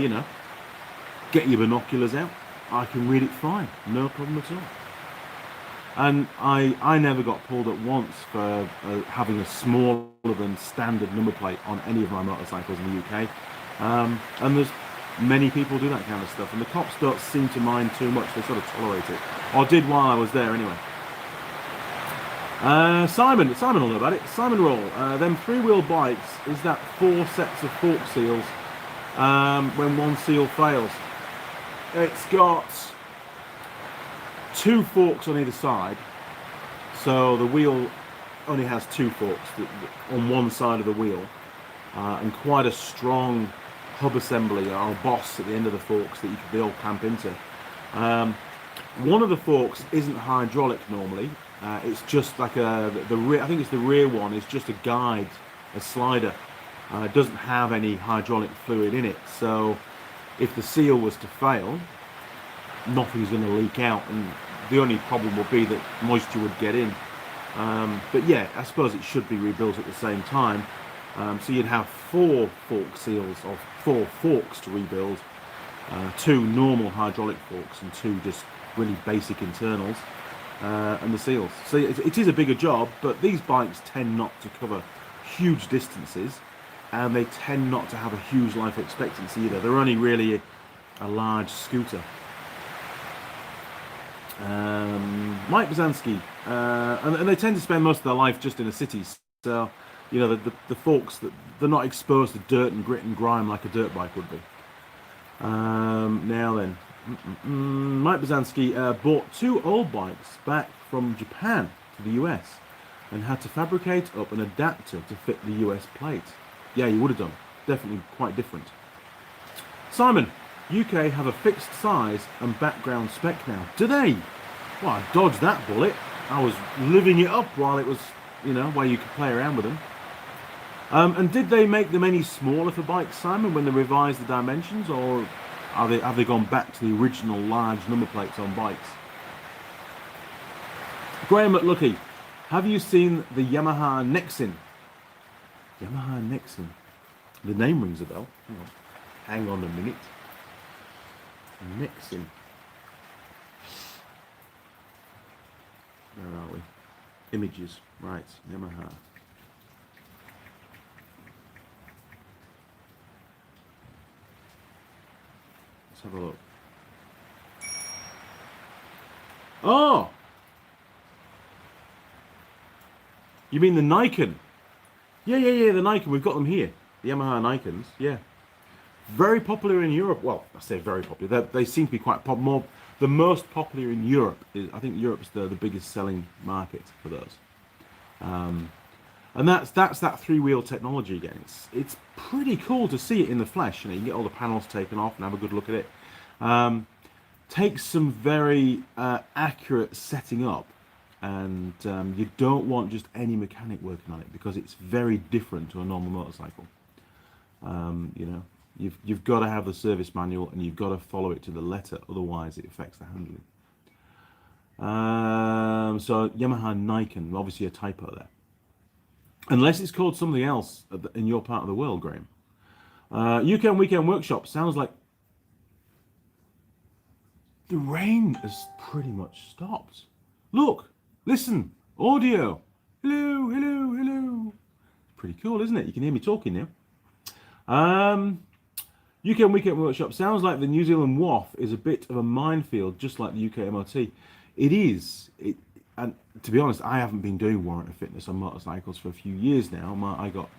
A: get your binoculars out. I can read it fine, no problem at all. And I never got pulled at once for having a smaller than standard number plate on any of my motorcycles in the UK. And there's many people do that kind of stuff, and the cops don't seem to mind too much. They sort of tolerate it, or did while I was there anyway. Simon will know about it. Simon Roll, them 3-wheel bikes, is that 4 sets of fork seals when one seal fails? It's got 2 forks on either side, so the wheel only has 2 forks on one side of the wheel, and quite a strong hub assembly or boss at the end of the forks that they all clamp into. One of the forks isn't hydraulic normally. It's just like the rear. I think it's the rear one. Is just a guide, a slider. It doesn't have any hydraulic fluid in it, so if the seal was to fail, nothing's going to leak out, and the only problem would be that moisture would get in. But yeah, I suppose it should be rebuilt at the same time. So you'd have 4 fork seals, or 4 forks to rebuild, 2 normal hydraulic forks and 2 just really basic internals, and the seals. So it is a bigger job, but these bikes tend not to cover huge distances, and they tend not to have a huge life expectancy either. They're only really a large scooter. Mike Bazanski, and they tend to spend most of their life just in the cities, so the forks, they're not exposed to dirt and grit and grime like a dirt bike would be. Now then, Mike Bazanski bought 2 old bikes back from Japan to the US and had to fabricate up an adapter to fit the US plate. Yeah, you would have done. Definitely quite different. Simon, UK have a fixed size and background spec now. Do they? Well, I dodged that bullet. I was living it up while it was, where you could play around with them. And did they make them any smaller for bikes, Simon, when they revised the dimensions, or have they gone back to the original large number plates on bikes? Graham McLucky, have you seen the Yamaha Nexin? Yamaha Nexin. The name rings a bell. Hang on a minute. Nexin. Where are we? Images. Right, Yamaha. Let's have a look. Oh! You mean the Nikon? Yeah, the Nikon. We've got them here. The Yamaha Nikons, yeah. Very popular in Europe. Well, I say very popular. They seem to be quite more. The most popular in Europe is, I think Europe's the biggest selling market for those. And that's that 3-wheel technology again. It's pretty cool to see it in the flesh. You can get all the panels taken off and have a good look at it. Takes some very accurate setting up, and you don't want just any mechanic working on it because it's very different to a normal motorcycle. You've got to have the service manual and you've got to follow it to the letter, otherwise it affects the handling. So Yamaha Nikon, obviously a typo there. Unless it's called something else in your part of the world, Graham. UK Weekend Workshop, sounds like the rain has pretty much stopped. Look, listen, audio. Hello. Pretty cool, isn't it? You can hear me talking now. UK Weekend Workshop, sounds like the New Zealand WOF is a bit of a minefield, just like the UK MOT. It is. And to be honest, I haven't been doing warrant of fitness on motorcycles for a few years now. I got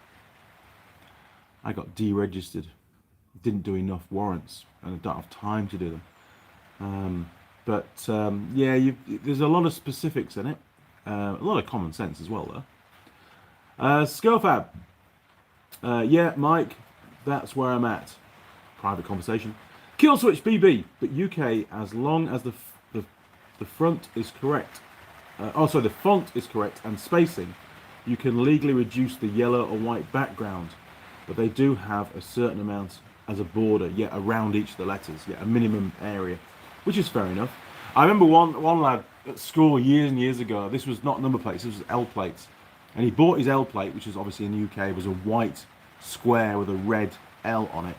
A: deregistered. Didn't do enough warrants, and I don't have time to do them. There's a lot of specifics in it. A lot of common sense as well, though. Scofab. Yeah, Mike, that's where I'm at. Private conversation. Kill switch BB, but UK, as long as the front is correct. The font is correct and spacing, you can legally reduce the yellow or white background, but they do have a certain amount as a border, around each of the letters, a minimum area, which is fair enough. I remember one lad at school years and years ago. This was not number plates, this was L plates, and he bought his L plate, which is obviously in the UK was a white square with a red L on it,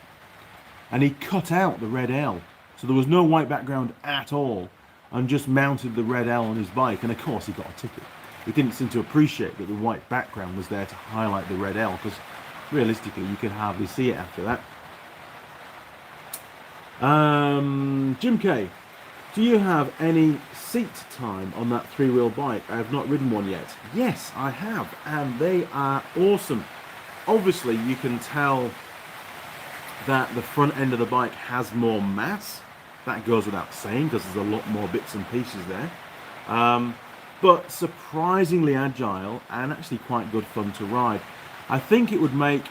A: and he cut out the red L, so there was no white background at all, and just mounted the red L on his bike, and of course he got a ticket. He didn't seem to appreciate that the white background was there to highlight the red L, because realistically you could hardly see it after that. Jim K, do you have any seat time on that 3-wheel bike? I have not ridden one yet. Yes, I have, and they are awesome. Obviously you can tell that the front end of the bike has more mass. That goes without saying because there's a lot more bits and pieces there. But surprisingly agile and actually quite good fun to ride. I think it would make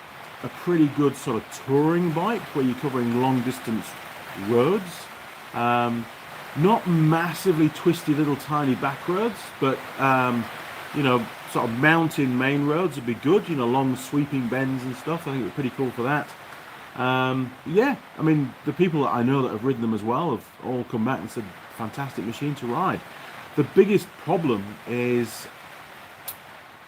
A: a pretty good sort of touring bike where you're covering long distance roads. Not massively twisty little tiny back roads, but sort of mountain main roads would be good, long sweeping bends and stuff. I think it would be pretty cool for that. I mean, the people that I know that have ridden them as well have all come back and said, fantastic machine to ride. The biggest problem is,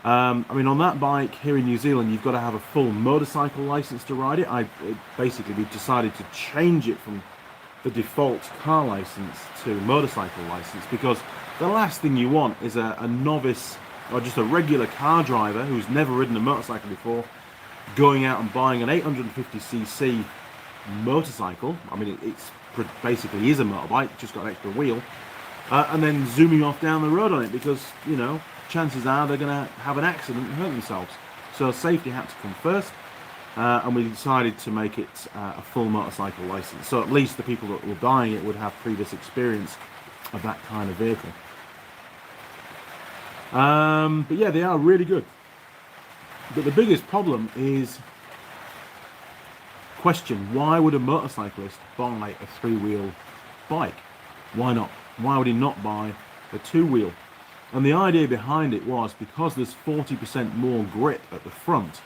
A: on that bike here in New Zealand, you've got to have a full motorcycle license to ride it. Basically, we've decided to change it from the default car license to motorcycle license, because the last thing you want is a novice or just a regular car driver who's never ridden a motorcycle before going out and buying an 850cc motorcycle. I mean, it's basically is a motorbike, just got an extra wheel, and then zooming off down the road on it, because chances are they're going to have an accident and hurt themselves. So safety had to come first. and we decided to make it a full motorcycle license. So at least the people that were buying it would have previous experience of that kind of vehicle. But yeah, they are really good. But the biggest problem is question: why would a motorcyclist buy a three-wheel bike? Why not? Why would he not buy a two-wheel? And the idea behind it was because there's 40% more grip at the front,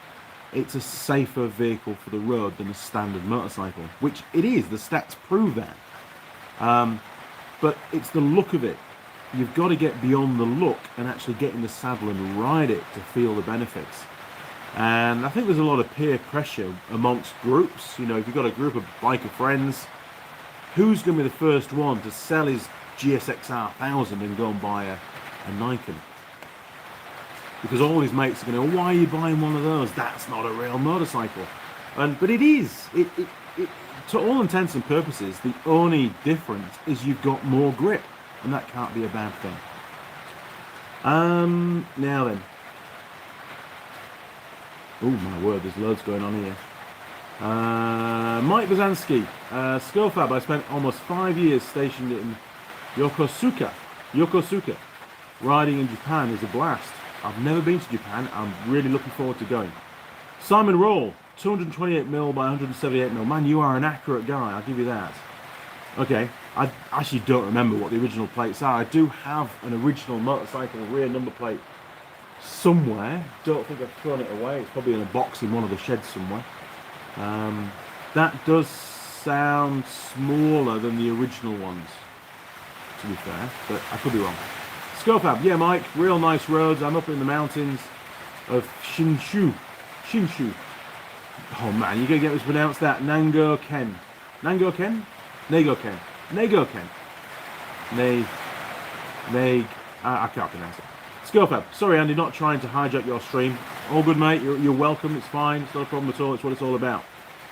A: it's a safer vehicle for the road than a standard motorcycle, which it is. The stats prove that. But it's the look of it. You've got to get beyond the look and actually get in the saddle and ride it to feel the benefits. And I think there's a lot of peer pressure amongst groups. You know, if you've got a group of biker friends, who's going to be the first one to sell his GSX-R 1000 and go and buy a Nikon? Because all his mates are going to go, why are you buying one of those? That's not a real motorcycle. But it is. It, to all intents and purposes, the only difference is you've got more grip. And that can't be a bad thing. Now then. Oh my word, there's loads going on here. Mike Bazansky, Skofab. I spent almost 5 years stationed in Yokosuka. Riding in Japan is a blast. I've never been to Japan. I'm really looking forward to going. Simon Roll, 228mm by 178mm. Man, you are an accurate guy, I'll give you that. Okay, I actually don't remember what the original plates are. I do have an original motorcycle rear number plate somewhere. Don't think I've thrown it away. It's probably in a box in one of the sheds somewhere. That does sound smaller than the original ones, to be fair, but I could be wrong. Skofab, yeah, Mike, real nice roads. I'm up in the mountains of Shinshu. Oh man, you're gonna get me to pronounce that. Nango-ken. Nango-ken? Nago-ken. Nago-ken. I can't pronounce it. Skofab, sorry Andy, not trying to hijack your stream. All good, mate. You're welcome. It's fine. It's not a problem at all. It's what it's all about.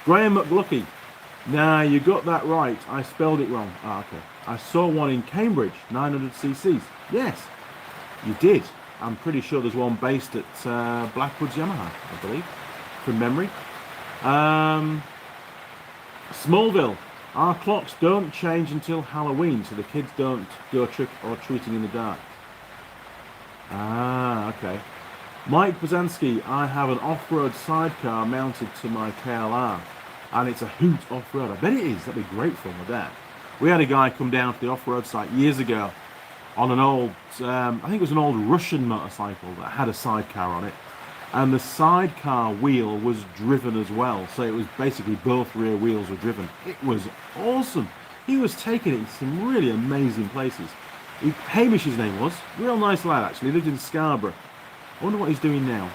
A: Graham McLucky. Nah, you got that right. I spelled it wrong. Ah, okay. I saw one in Cambridge, 900cc's. Yes, you did. I'm pretty sure there's one based at Blackwoods Yamaha, I believe, from memory. Smallville. Our clocks don't change until Halloween, so the kids don't go trick or treating in the dark. Ah, okay. Mike Bazansky, I have an off-road sidecar mounted to my KLR, and it's a hoot off-road. I bet it is. That'd be great fun with that. We had a guy come down to the off-road site years ago on an old, I think it was an old Russian motorcycle that had a sidecar on it, and the sidecar wheel was driven as well, so it was basically both rear wheels were driven. It was awesome. He was taking it to some really amazing places. Hamish, his name was. Real nice lad, actually. He lived in Scarborough. I wonder what he's doing now.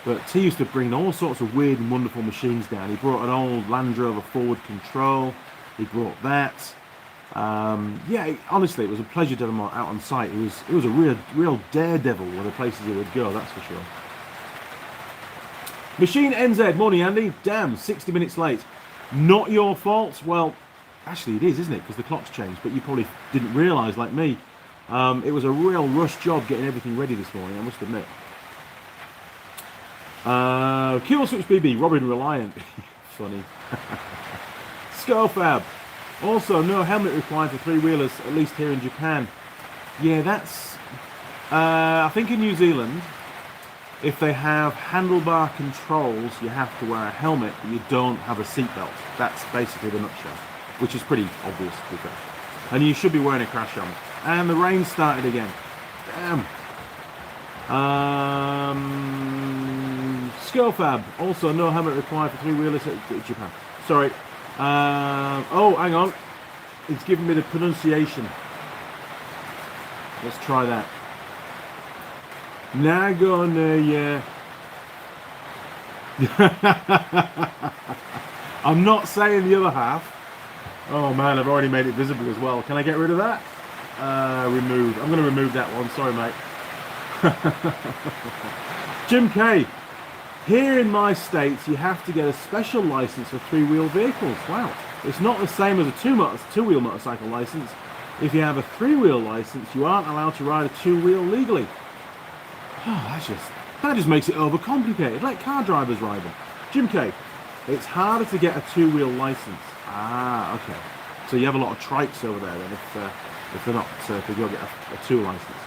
A: But he used to bring all sorts of weird and wonderful machines down. He brought an old Land Rover forward control. He brought that. Yeah, honestly, it was a pleasure to have him out on site. It was a real daredevil with the places he would go, that's for sure. Machine NZ, morning Andy. Damn, 60 minutes late. Not your fault. Well, actually it is, isn't it? Because the clock's changed, but you probably didn't realise, like me. It was a real rush job getting everything ready this morning, I must admit. Kill Switch BB, Robin Reliant. Funny. Skofab. Also, no helmet required for three-wheelers, at least here in Japan. Yeah, that's... I think in New Zealand, if they have handlebar controls, you have to wear a helmet, but you don't have a seatbelt. That's basically the nutshell, which is pretty obvious to be fair. And you should be wearing a crash helmet. And the rain started again. Damn. Skofab. Also, no helmet required for three-wheelers in Japan. Sorry. Oh, hang on. It's giving me the pronunciation. Let's try that. Nagoya. I'm not saying the other half. Oh man, I've already made it visible as well. Can I get rid of that? Remove. I'm going to remove that one. Sorry, mate. Jim K. Here in my states, you have to get a special license for three-wheel vehicles. Wow. It's not the same as a two-wheel motorcycle license. If you have a three-wheel license, you aren't allowed to ride a two-wheel legally. Oh, that just makes it overcomplicated. Let car drivers ride them. Jim K, it's harder to get a two-wheel license. Ah, okay. So you have a lot of trikes over there then if they're not, if they go get a two license.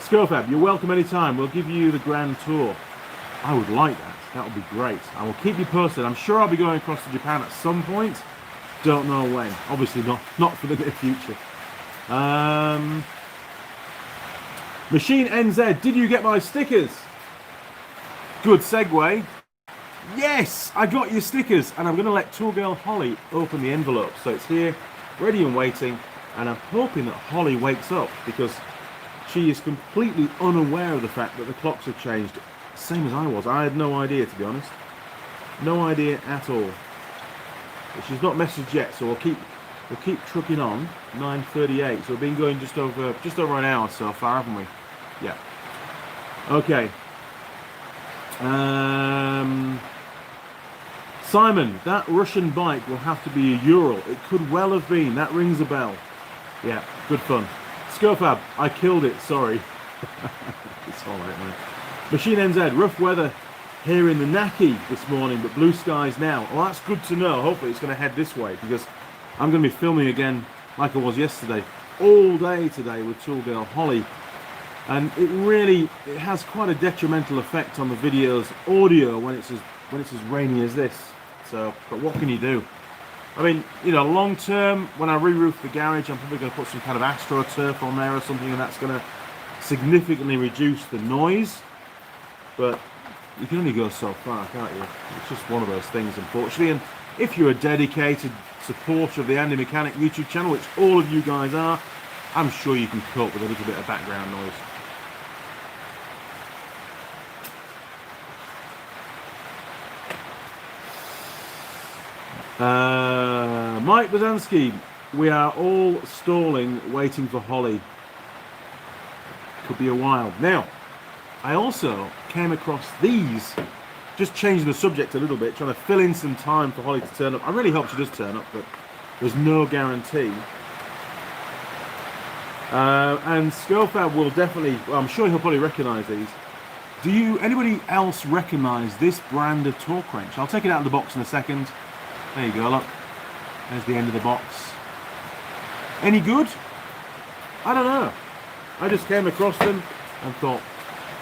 A: Scofab, you're welcome anytime. We'll give you the grand tour. I would like that. That would be great. I will keep you posted. I'm sure I'll be going across to Japan at some point. Don't know when. Obviously not for the near future. Machine NZ, did you get my stickers? Good segue. Yes, I got your stickers, and I'm going to let Tool Girl Holly open the envelope. So it's here, ready and waiting, and I'm hoping that Holly wakes up because she is completely unaware of the fact that the clocks have changed, same as I was. I had no idea, to be honest. No idea at all. But she's not messaged yet, so we'll keep trucking on. 9:38. So we've been going just over an hour so far, haven't we? Yeah. Okay. Simon, that Russian bike will have to be a Ural. It could well have been. That rings a bell. Yeah, good fun. Scofab, I killed it. Sorry. It's all right, man. Machine NZ, rough weather here in the Naki this morning, but blue skies now. Well, that's good to know. Hopefully it's going to head this way because I'm going to be filming again like I was yesterday, all day today with Tool Girl Holly. And it has quite a detrimental effect on the video's audio when it's as rainy as this. So, but what can you do? I mean, you know, long term, when I re-roof the garage, I'm probably going to put some kind of AstroTurf on there or something, and that's going to significantly reduce the noise. But you can only go so far, can't you? It's just one of those things, unfortunately. And if you're a dedicated supporter of the Andy Mechanic YouTube channel, which all of you guys are, I'm sure you can cope with a little bit of background noise. Mike Bazansky, we are all stalling, waiting for Holly. Could be a while. Now, I also came across these, just changing the subject a little bit, trying to fill in some time for Holly to turn up. I really hope she does turn up, but there's no guarantee. And Scofab will definitely, well, I'm sure he'll probably recognise these. Anybody else recognise this brand of torque wrench? I'll take it out of the box in a second. There you go, look. There's the end of the box. Any good? I don't know. I just came across them and thought,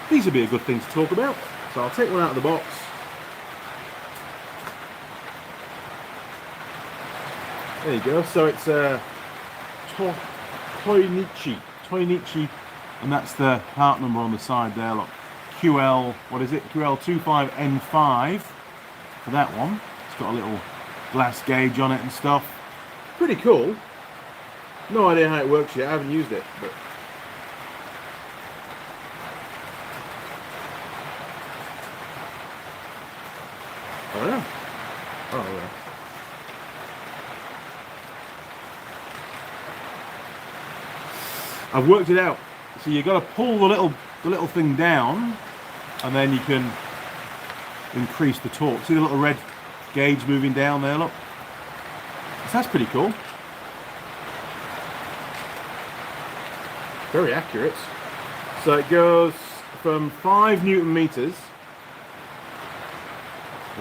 A: these would be a good thing to talk about. So I'll take one out of the box. There you go. So it's Toinichi, and that's the part number on the side there, look. QL, what is it? QL25N5 for that one. It's got a little glass gauge on it and stuff. Pretty cool. No idea how it works yet. I haven't used it, but oh yeah. Oh yeah. I've worked it out. So you've got to pull the little thing down, and then you can increase the torque. See the little red gauge moving down there, look. So that's pretty cool. Very accurate. So it goes from 5 Newton meters.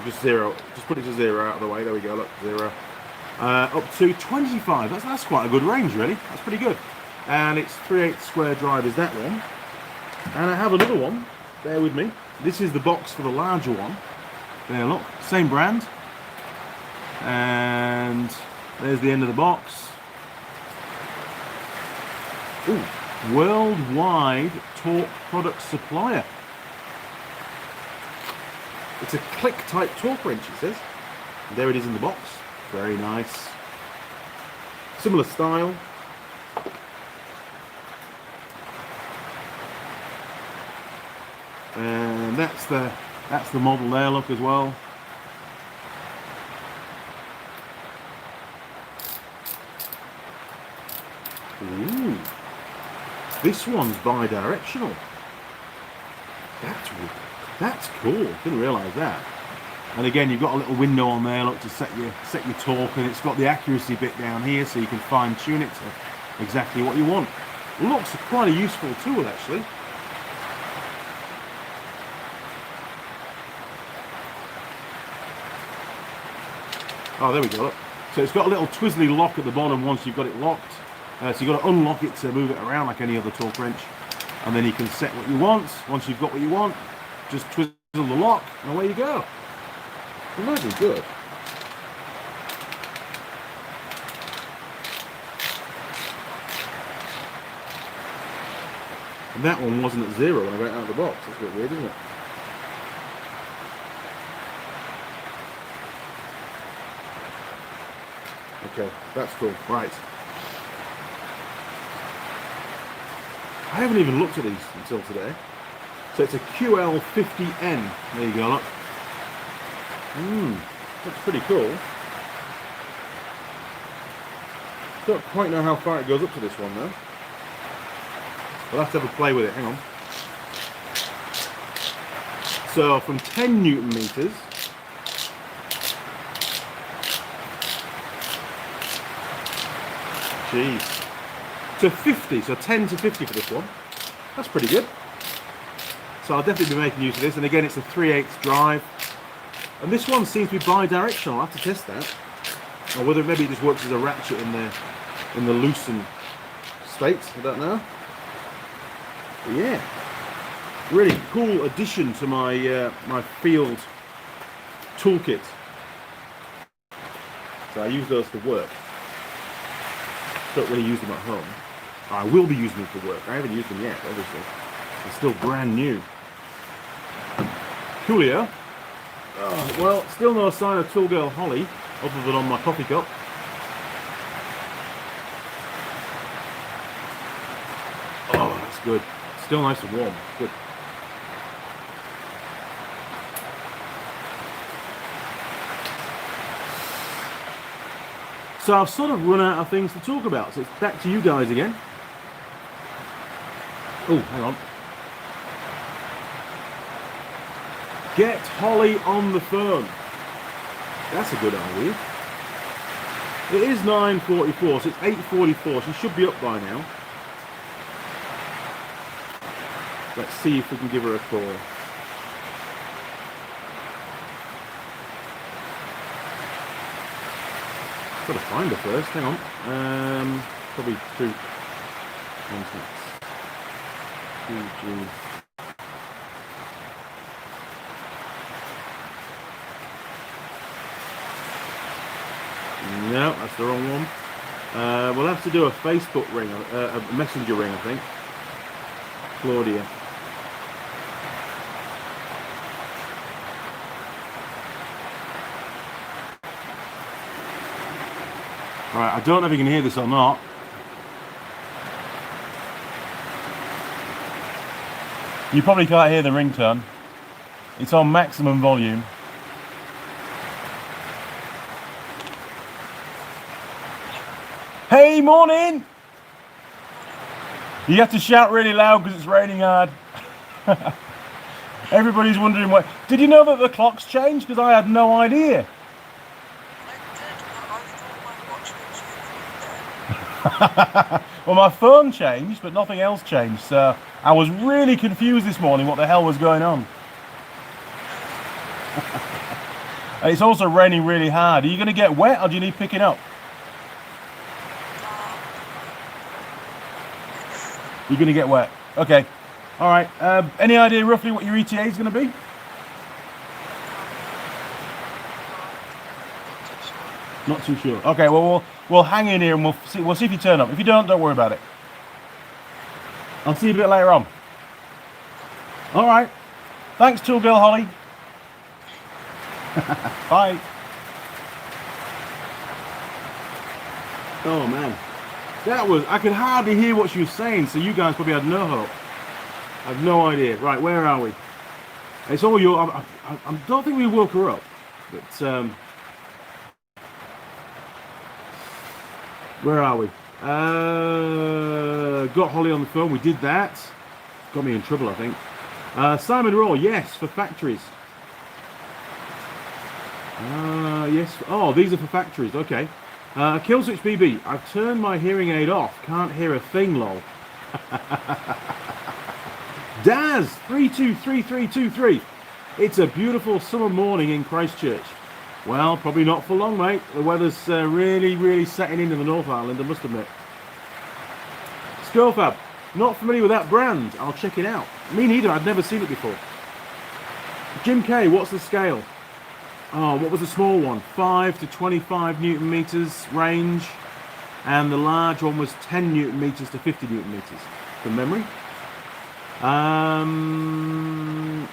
A: Just put it to 0 out of the way. There we go, look, 0. Up to 25. That's quite a good range, really. That's pretty good. And it's 3/8 square drive is that one. And I have another one. Bear with me. This is the box for the larger one. There, look, same brand. And there's the end of the box. Ooh, worldwide torque product supplier. It's a click type torque wrench, it says. And there it is in the box. Very nice. Similar style. And that's the model there, look, as well. Ooh, this one's bi-directional. That's cool. Didn't realise that. And again, you've got a little window on there, look, to set your torque, and it's got the accuracy bit down here, so you can fine tune it to exactly what you want. Looks quite a useful tool, actually. Oh, there we go. Look. So it's got a little twizzly lock at the bottom once you've got it locked. So you've got to unlock it to move it around like any other torque wrench. And then you can set what you want. Once you've got what you want, just twizzle the lock and away you go. Imagine good. And that one wasn't at 0 when I went out of the box. That's a bit weird, isn't it? Okay, that's cool. Right. I haven't even looked at these until today. So it's a QL50N. There you go, look. Looks pretty cool. Don't quite know how far it goes up to this one though. We'll have to have a play with it, hang on. So from 10 Newton meters to 50, so 10 to 50 for this one. That's pretty good. So I'll definitely be making use of this, and again it's a 3/8 drive. And this one seems to be bi-directional. I'll have to test that. Or whether maybe it just works as a ratchet in the loosened state, I don't know. But yeah, really cool addition to my my field toolkit. So I use those for work. Don't really use them at home. I will be using them for work. I haven't used them yet, obviously. They're still brand new. Coolio. Oh, well, still no sign of Tool Girl Holly, other than on my coffee cup. Oh, that's good. Still nice and warm. Good. So I've sort of run out of things to talk about, so it's back to you guys again. Oh, hang on. Get Holly on the phone. That's a good idea. It is 9:44, so it's 8:44. She should be up by now. Let's see if we can give her a call. Got to find her first. Hang on. Probably through contacts. 2G. No, that's the wrong one. We'll have to do a Facebook ring, a messenger ring, I think. Claudia. Alright, I don't know if you can hear this or not. You probably can't hear the ringtone. It's on maximum volume. Hey, morning! You have to shout really loud because it's raining hard. Everybody's wondering why. Did you know that the clock's changed? Because I had no idea. Well, my phone changed, but nothing else changed. So I was really confused this morning what the hell was going on. It's also raining really hard. Are you going to get wet or do you need picking up? You're going to get wet. Okay. All right. Any idea roughly what your ETA is going to be? Not too sure. Okay. Well, we'll hang in here and we'll see if you turn up. If you don't worry about it. I'll see you a bit later on. All right. Thanks, Tool Girl Holly. Bye. Oh man. That was, I could hardly hear what she was saying, so you guys probably had no hope. I have no idea. Right, where are we? It's all your, I don't think we woke her up, but, where are we? Got Holly on the phone, we did that. Got me in trouble, I think. Simon Raw, yes, for factories. Yes, oh, these are for factories, okay. Killswitch BB, I've turned my hearing aid off. Can't hear a thing, lol. Daz, 323323. It's a beautiful summer morning in Christchurch. Well, probably not for long, mate. The weather's really setting in the North Island, I must admit. Skullfab, not familiar with that brand. I'll check it out. Me neither, I'd never seen it before. Jim K, what's the scale? Oh, what was the small one? 5 to 25 Newton meters range. And the large one was 10 Newton meters to 50 Newton meters, from memory.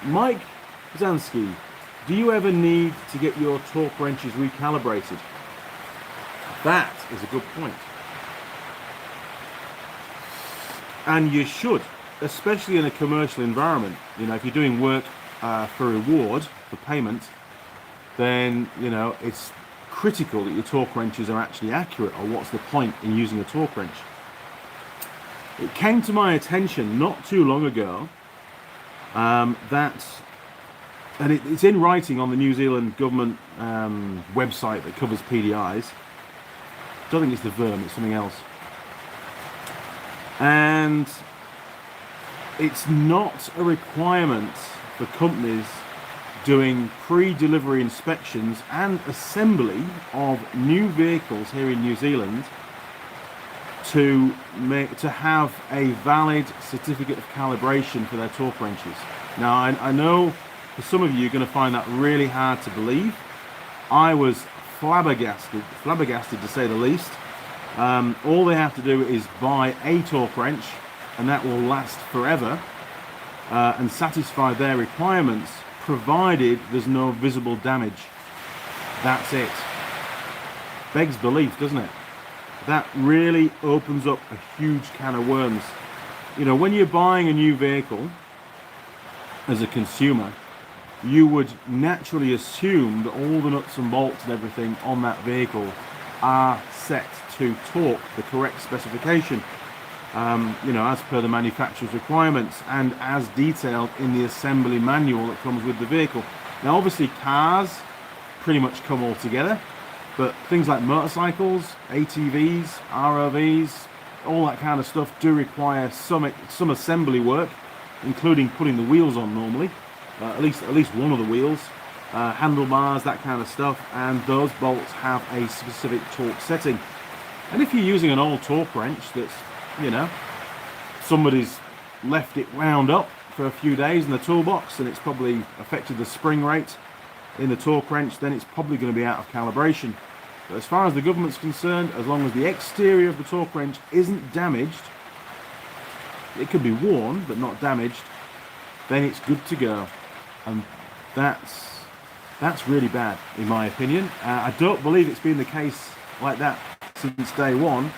A: Mike Zansky, do you ever need to get your torque wrenches recalibrated? That is a good point. And you should, especially in a commercial environment. You know, if you're doing work for reward, for payment, then, you know, it's critical that your torque wrenches are actually accurate, or what's the point in using a torque wrench? It came to my attention not too long ago it's in writing on the New Zealand government website that covers PDIs. I don't think it's the VERM, it's something else. And it's not a requirement for companies doing pre-delivery inspections and assembly of new vehicles here in New Zealand to have a valid certificate of calibration for their torque wrenches. Now, I know for some of you are going to find that really hard to believe. I was flabbergasted to say the least. All they have to do is buy a torque wrench, and that will last forever and satisfy their requirements, provided there's no visible damage. That's it. Begs belief, doesn't it? That really opens up a huge can of worms. You know, when you're buying a new vehicle as a consumer, you would naturally assume that all the nuts and bolts and everything on that vehicle are set to torque the correct specification, you know, as per the manufacturer's requirements and as detailed in the assembly manual that comes with the vehicle. Now, obviously, cars pretty much come all together, but things like motorcycles, ATVs, ROVs, all that kind of stuff do require some assembly work, including putting the wheels on normally, at least one of the wheels, handlebars, that kind of stuff, and those bolts have a specific torque setting. And if you're using an old torque wrench that's, you know, somebody's left it wound up for a few days in the toolbox and it's probably affected the spring rate in the torque wrench, then it's probably going to be out of calibration. But as far as the government's concerned, as long as the exterior of the torque wrench isn't damaged, it could be worn but not damaged, then it's good to go. And that's really bad, in my opinion. I don't believe it's been the case like that since day one.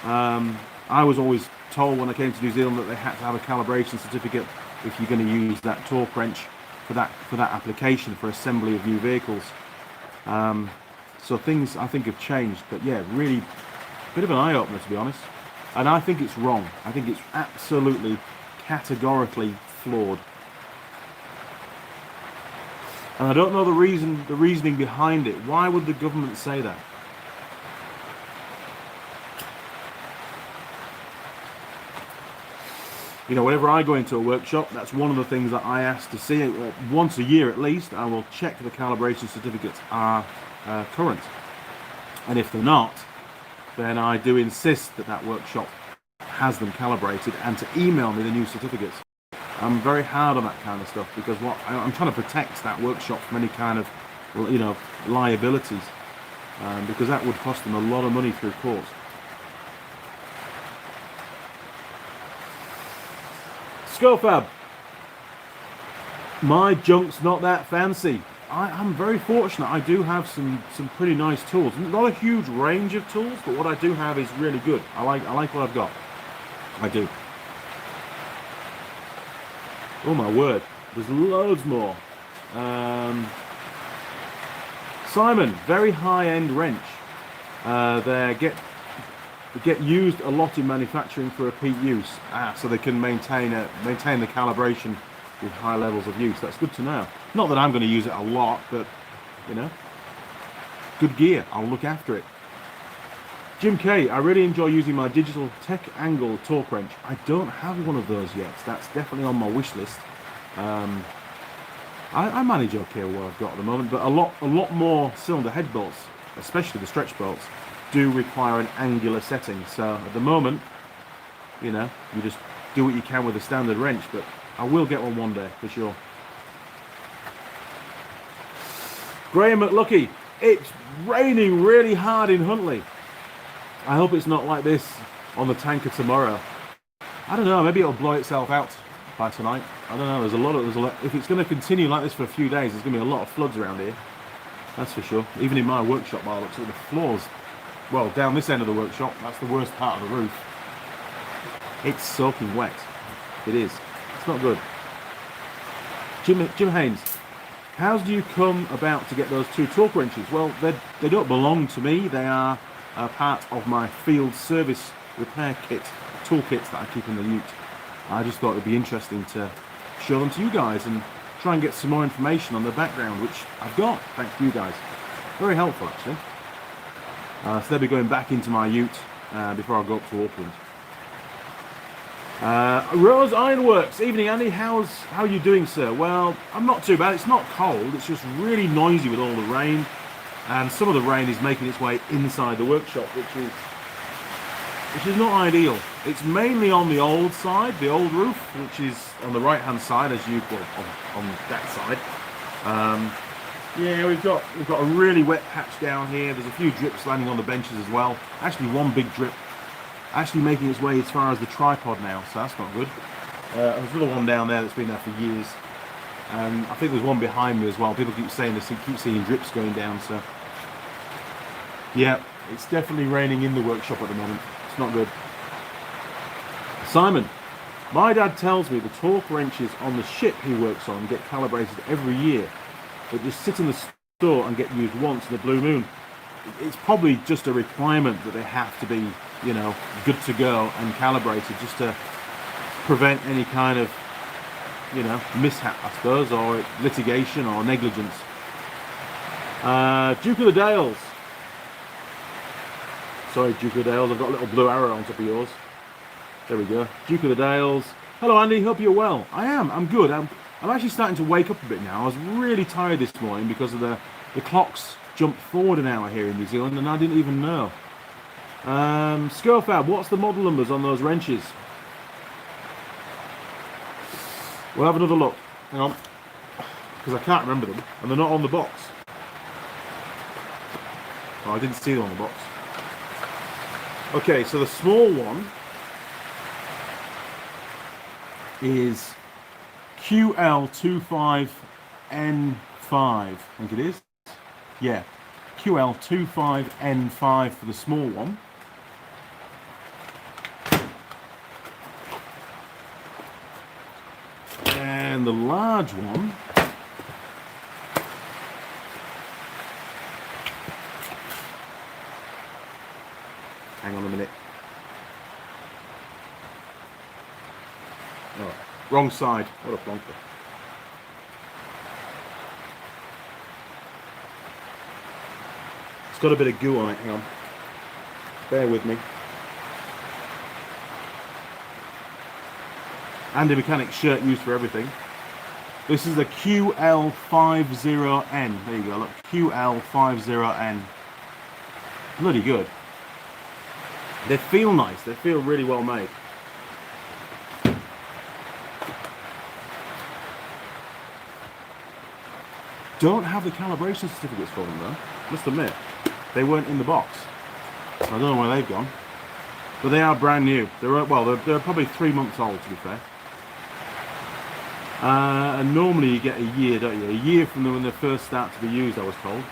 A: I was always told when I came to New Zealand that they had to have a calibration certificate if you're going to use that torque wrench for that application for assembly of new vehicles. So things, I think, have changed. But yeah, really a bit of an eye-opener, to be honest. And I think it's wrong. I think it's absolutely categorically flawed. And I don't know the reasoning behind it. Why would the government say that? You know, whenever I go into a workshop, that's one of the things that I ask to see. Once a year at least, I will check the calibration certificates are current. And if they're not, then I do insist that that workshop has them calibrated and to email me the new certificates. I'm very hard on that kind of stuff because I'm trying to protect that workshop from any kind of, you know, liabilities, because that would cost them a lot of money through court. Scofab, my junk's not that fancy. I'm very fortunate. I do have some pretty nice tools. Not a huge range of tools, but what I do have is really good. I like what I've got. I do. Oh my word, there's loads more. Simon, very high-end wrench. They get used a lot in manufacturing for repeat use, so they can maintain the calibration with high levels of use. That's good to know. Not that I'm going to use it a lot, but you know, good gear. I'll look after it. Jim K, I really enjoy using my digital Tech Angle torque wrench. I don't have one of those yet. That's definitely on my wish list. I manage okay with what I've got at the moment, but a lot more cylinder head bolts, especially the stretch bolts, do require an angular setting. So at the moment, you know, you just do what you can with a standard wrench, but I will get one day for sure. Graham McLucky, it's raining really hard in Huntley. I hope it's not like this on the tanker tomorrow. I don't know, maybe it'll blow itself out by tonight. I don't know, there's a lot, if it's going to continue like this for a few days, there's going to be a lot of floods around here. That's for sure. Even in my workshop, by the looks of the floors, well, down this end of the workshop, that's the worst part of the roof. It's soaking wet. It is. It's not good. Jim Haynes, how do you come about to get those 2 torque wrenches? Well, they don't belong to me. They are a part of my field service repair kit, toolkits that I keep in the ute. I just thought it'd be interesting to show them to you guys and try and get some more information on the background, which I've got, thanks to you guys. Very helpful, actually. So they'll be going back into my ute before I go up to Auckland. Rose Ironworks, evening Andy, how are you doing, sir? Well, I'm not too bad. It's not cold, it's just really noisy with all the rain, and some of the rain is making its way inside the workshop, which is not ideal. It's mainly on the old side, the old roof, which is on the right hand side, as you call on that side. Yeah, we've got a really wet patch down here. There's a few drips landing on the benches as well. Actually, one big drip actually making its way as far as the tripod now, so that's not good. There's another one down there that's been there for years, and I think there's one behind me as well. People keep saying this, keep seeing drips going down. So yeah, it's definitely raining in the workshop at the moment. It's not good. Simon, my dad tells me the torque wrenches on the ship he works on get calibrated every year, but just sit in the store and get used once in the blue moon. It's probably just a requirement that they have to be, you know, good to go and calibrated, just to prevent any kind of, you know, mishap, I suppose, or litigation or negligence. Duke of the Dales. Sorry, Duke of the Dales, I've got a little blue arrow on top of yours. There we go. Duke of the Dales. Hello, Andy. Hope you're well. I'm good. I'm actually starting to wake up a bit now. I was really tired this morning because of the clocks jumped forward an hour here in New Zealand, and I didn't even know. Scofab, what's the model numbers on those wrenches? We'll have another look. Hang on. Because I can't remember them, and they're not on the box. Oh, I didn't see them on the box. Okay, so the small one is QL25N5, I think it is. Yeah, QL25N5 for the small one. And the large one hang on a minute. Oh, wrong side. What a plonker. It's got a bit of goo on it. Hang on. Bear with me. Andy Mechanic's shirt used for everything. This is the QL50N. There you go, look. QL50N. Bloody good. They feel nice. They feel really well made. Don't have the calibration certificates for them though. Must admit, they weren't in the box. I don't know where they've gone. But they are brand new. They're probably 3 months old, to be fair. And normally you get a year, don't you? A year from when they first start to be used, I was told.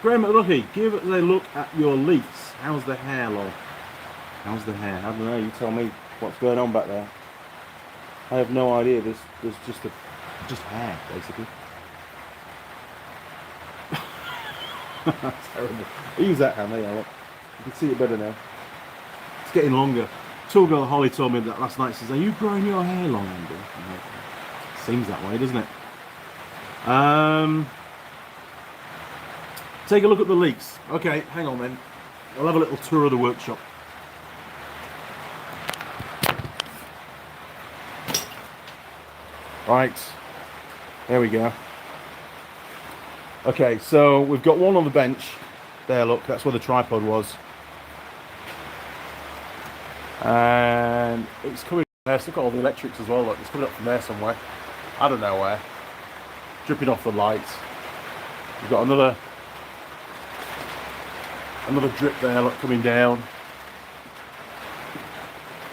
A: Graham McLucky, give a look at your leaks. How's the hair, lol? How's the hair? I don't know, you tell me what's going on back there. I have no idea. There's just hair, basically. Terrible. Use that hand, there you can see it better now. It's getting longer. Tool girl Holly told me that last night. She says, "Are you growing your hair long, Andy?" Seems that way, doesn't it? Take a look at the leaks. Okay, hang on then. We'll have a little tour of the workshop. Right, there we go. Okay, so we've got one on the bench. There, look, that's where the tripod was. And it's coming from there. So look at all the electrics as well. Look, it's coming up from there somewhere. I don't know where. Dripping off the lights. We've got another drip there, look, coming down.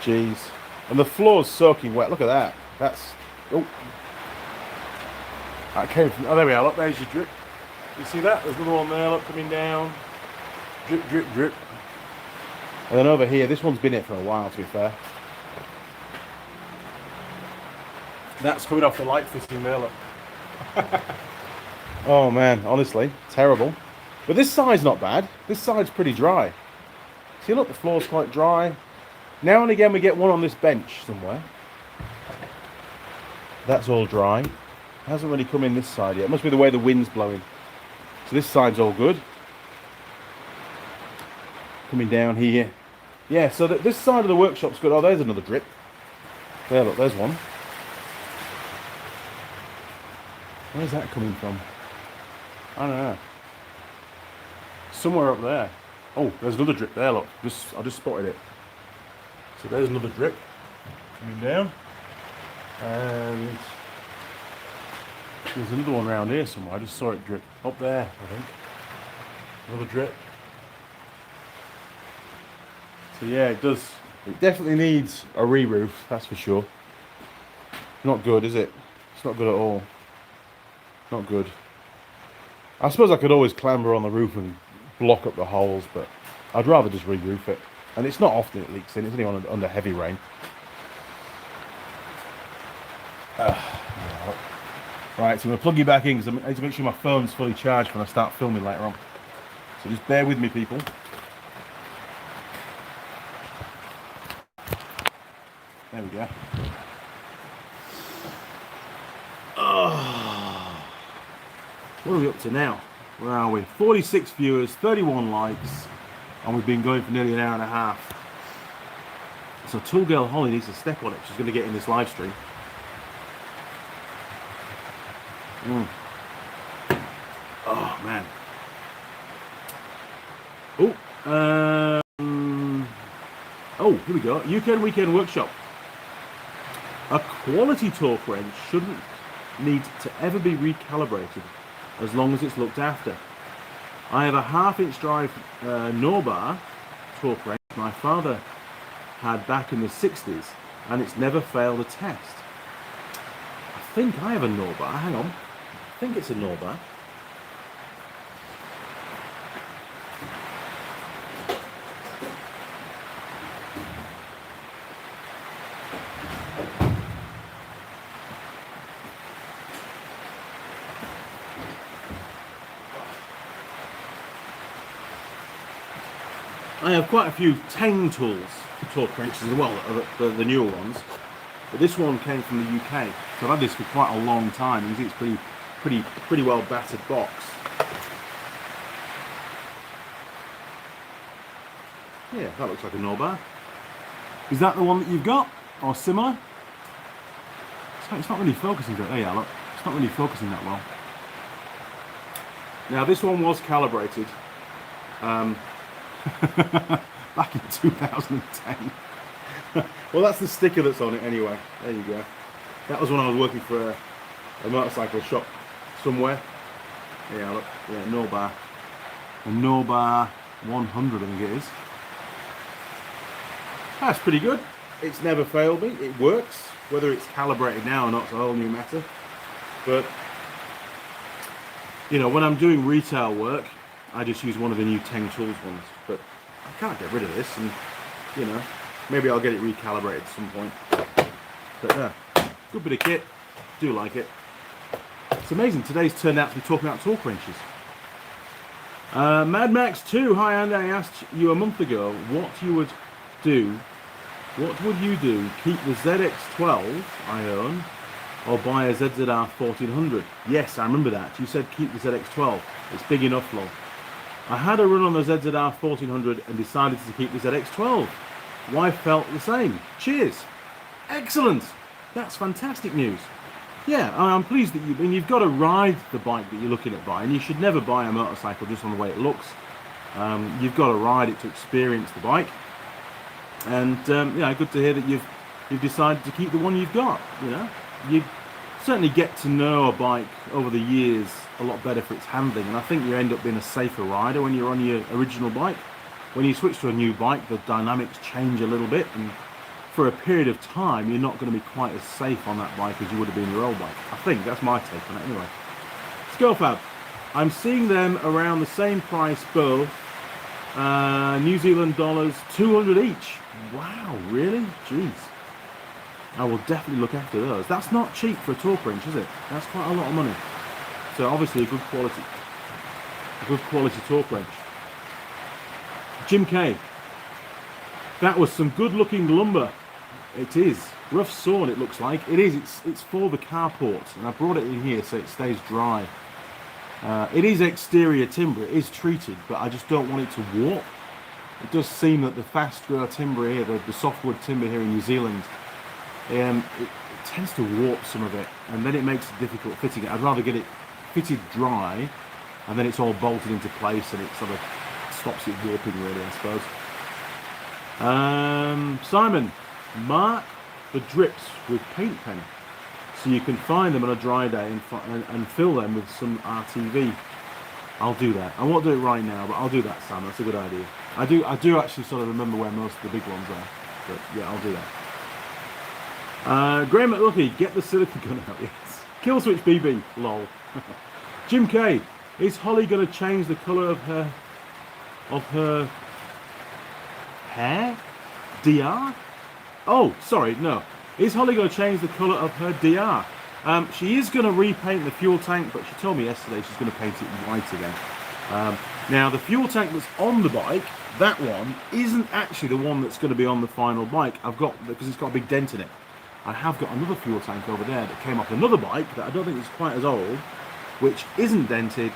A: Jeez. And the floor's soaking wet. Look at that. That's... Oh. That came from... Oh, there we are. Look, there's your drip. You see that? There's another one there, look, coming down. Drip, drip, drip. And then over here, this one's been here for a while, to be fair. That's coming off the light fitting there, look. Oh, man, honestly, terrible. But this side's not bad. This side's pretty dry. See, look, the floor's quite dry. Now and again, we get one on this bench somewhere. That's all dry. Hasn't really come in this side yet. It must be the way the wind's blowing. So this side's all good. Coming down here. Yeah, so this side of the workshop's good. Oh, there's another drip. There, look, there's one. Where's that coming from? I don't know. Somewhere up there. Oh, there's another drip there, look. I just spotted it. So there's another drip coming down. And there's another one around here somewhere. I just saw it drip up there, I think. Another drip. So yeah, it does. It definitely needs a re-roof, that's for sure. Not good, is it? It's not good at all. Not good. I suppose I could always clamber on the roof and block up the holes, but I'd rather just re-roof it. And it's not often it leaks in. It's only under heavy rain. Right, so I'm going to plug you back in because I need to make sure my phone's fully charged when I start filming later on. So just bear with me, people. There we go. Oh. What are we up to now? Where are we? 46 viewers, 31 likes, and we've been going for nearly an hour and a half. So Tool Girl Holly needs to step on it. She's going to get in this live stream. Oh man. Oh, here we go. UK Weekend Workshop. A quality torque wrench shouldn't need to ever be recalibrated as long as it's looked after. I have a half-inch drive Norbar torque wrench my father had back in the 60s, and it's never failed a test. I think I have a Norbar. Hang on. I think it's a Norbar. I have quite a few Tang tools, torque wrenches as well, the newer ones. But this one came from the UK, so I've had this for quite a long time. You can see it's pretty well battered box. Yeah, that looks like a Norbar. Is that the one that you've got, or similar? It's not really focusing. Oh yeah, look, it's not really focusing that well. Now this one was calibrated back in 2010. Well, that's the sticker that's on it anyway. There you go. That was when I was working for a motorcycle shop somewhere. Yeah, look, yeah, Norbar. A Norbar 100, I think it is. That's pretty good. It's never failed me. It works. Whether it's calibrated now or not is a whole new matter. But, you know, when I'm doing retail work, I just use one of the new Tang Tools ones. But I can't get rid of this, and, you know, maybe I'll get it recalibrated at some point. But yeah, good bit of kit. Do like it. It's amazing. Today's turned out to be talking about torque wrenches. Mad Max 2. Hi, Andy. I asked you a month ago what you would do. What would you do? Keep the ZX12 I own, or buy a ZZR 1400? Yes, I remember that. You said keep the ZX12. It's big enough, lol. I had a run on the ZZR 1400 and decided to keep the ZX12. Wife felt the same. Cheers. Excellent. That's fantastic news. Yeah, I'm pleased that you've got to ride the bike that you're looking at buying. You should never buy a motorcycle just on the way it looks. You've got to ride it to experience the bike. And yeah, good to hear that you've decided to keep the one you've got. You know, you certainly get to know a bike over the years a lot better for its handling, and I think you end up being a safer rider when you're on your original bike. When you switch to a new bike, the dynamics change a little bit, and for a period of time, you're not going to be quite as safe on that bike as you would have been your old bike. I think that's my take on it anyway. Skullfab, I'm seeing them around the same price both. New Zealand dollars, 200 each. Wow, really? Jeez. I will definitely look after those. That's not cheap for a torque wrench, is it? That's quite a lot of money. So obviously a good quality torque wrench. Jim K. That was some good looking lumber. It is. Rough sawn, it looks like. It is. It's for the carport. And I brought it in here so it stays dry. It is exterior timber. It is treated, but I just don't want it to warp. It does seem that the fast grow timber here, the softwood timber here in New Zealand, it tends to warp some of it, and then it makes it difficult fitting it. I'd rather get it fitted dry, and then it's all bolted into place, and it sort of stops it warping, really, I suppose. Simon, mark the drips with paint pen, so you can find them on a dry day and fill them with some RTV. I'll do that. I won't do it right now, but I'll do that, Sam. That's a good idea. I do actually sort of remember where most of the big ones are, but yeah, I'll do that. Graham McLucky, get the silicone gun out, yes. Kill switch BB, lol. Jim K, is Holly going to change the colour of her hair? DR? Oh, sorry, no. Is Holly going to change the colour of her DR? She is going to repaint the fuel tank, but she told me yesterday she's going to paint it white again. Now, the fuel tank that's on the bike, that one, isn't actually the one that's going to be on the final bike. Because it's got a big dent in it. I have got another fuel tank over there that came off another bike that I don't think is quite as old, which isn't dented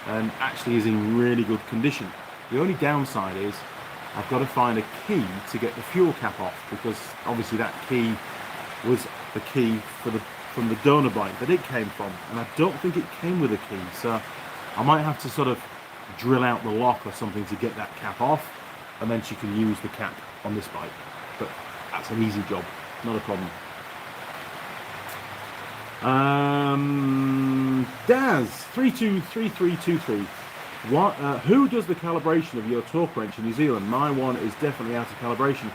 A: and actually is in really good condition. The only downside is I've got to find a key to get the fuel cap off, because obviously that key was the key from the donor bike that it came from, and I don't think it came with a key, so I might have to sort of drill out the lock or something to get that cap off, and then she can use the cap on this bike. But that's an easy job, not a problem. Daz 323323. What? Who does the calibration of your torque wrench in New Zealand? My one is definitely out of calibration.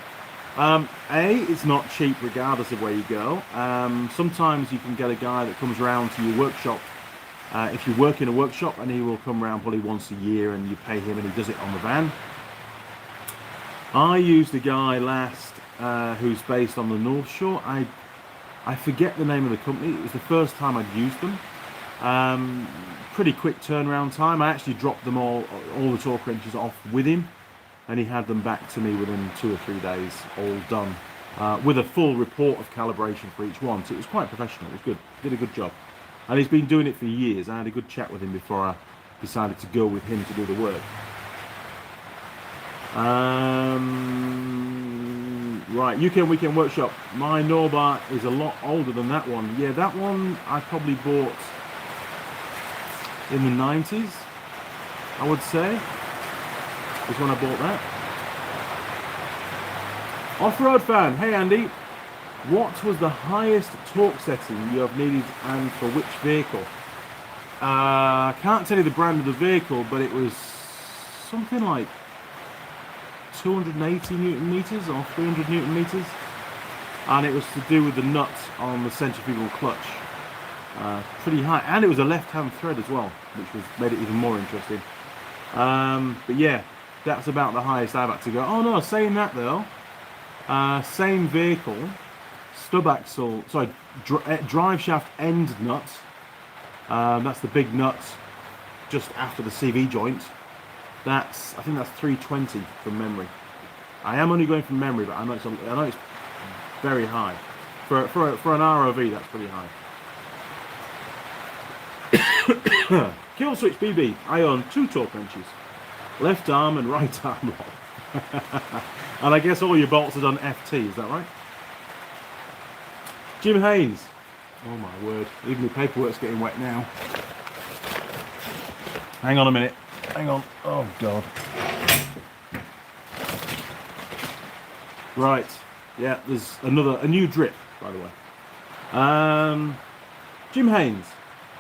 A: It's not cheap regardless of where you go. Sometimes you can get a guy that comes round to your workshop. If you work in a workshop, and he will come round probably once a year, and you pay him and he does it on the van. I used a guy last who's based on the North Shore. I forget the name of the company. It was the first time I'd used them. Pretty quick turnaround time. I actually dropped them all the torque wrenches off with him, and he had them back to me within 2 or 3 days, all done, with a full report of calibration for each one. So it was quite professional. It was good. Did a good job, and he's been doing it for years. I had a good chat with him before I decided to go with him to do the work. Right, UK Weekend Workshop. My Norbar is a lot older than that one. Yeah, that one I probably bought in the 90s, I would say, is when I bought that. Off-road fan, hey Andy, what was the highest torque setting you have needed and for which vehicle? I can't tell you the brand of the vehicle, but it was something like 280 Newton meters or 300 Newton meters, and it was to do with the nut on the centrifugal clutch. Pretty high, and it was a left-hand thread as well, which made it even more interesting. But yeah, that's about the highest I've had to go. Oh no, saying that though, same vehicle, stub axle, sorry, drive shaft end nut. That's the big nut just after the CV joint. I think that's 320 from memory. I am only going from memory, but I know it's very high. For an ROV, that's pretty high. Kill switch BB. I own 2 torque wrenches, left arm and right arm lock. And I guess all your bolts are done FT. Is that right? Jim Haynes. Oh my word, even the paperwork's getting wet now. Hang on a minute, hang on, oh God. Right, yeah, there's a new drip, by the way. Jim Haynes,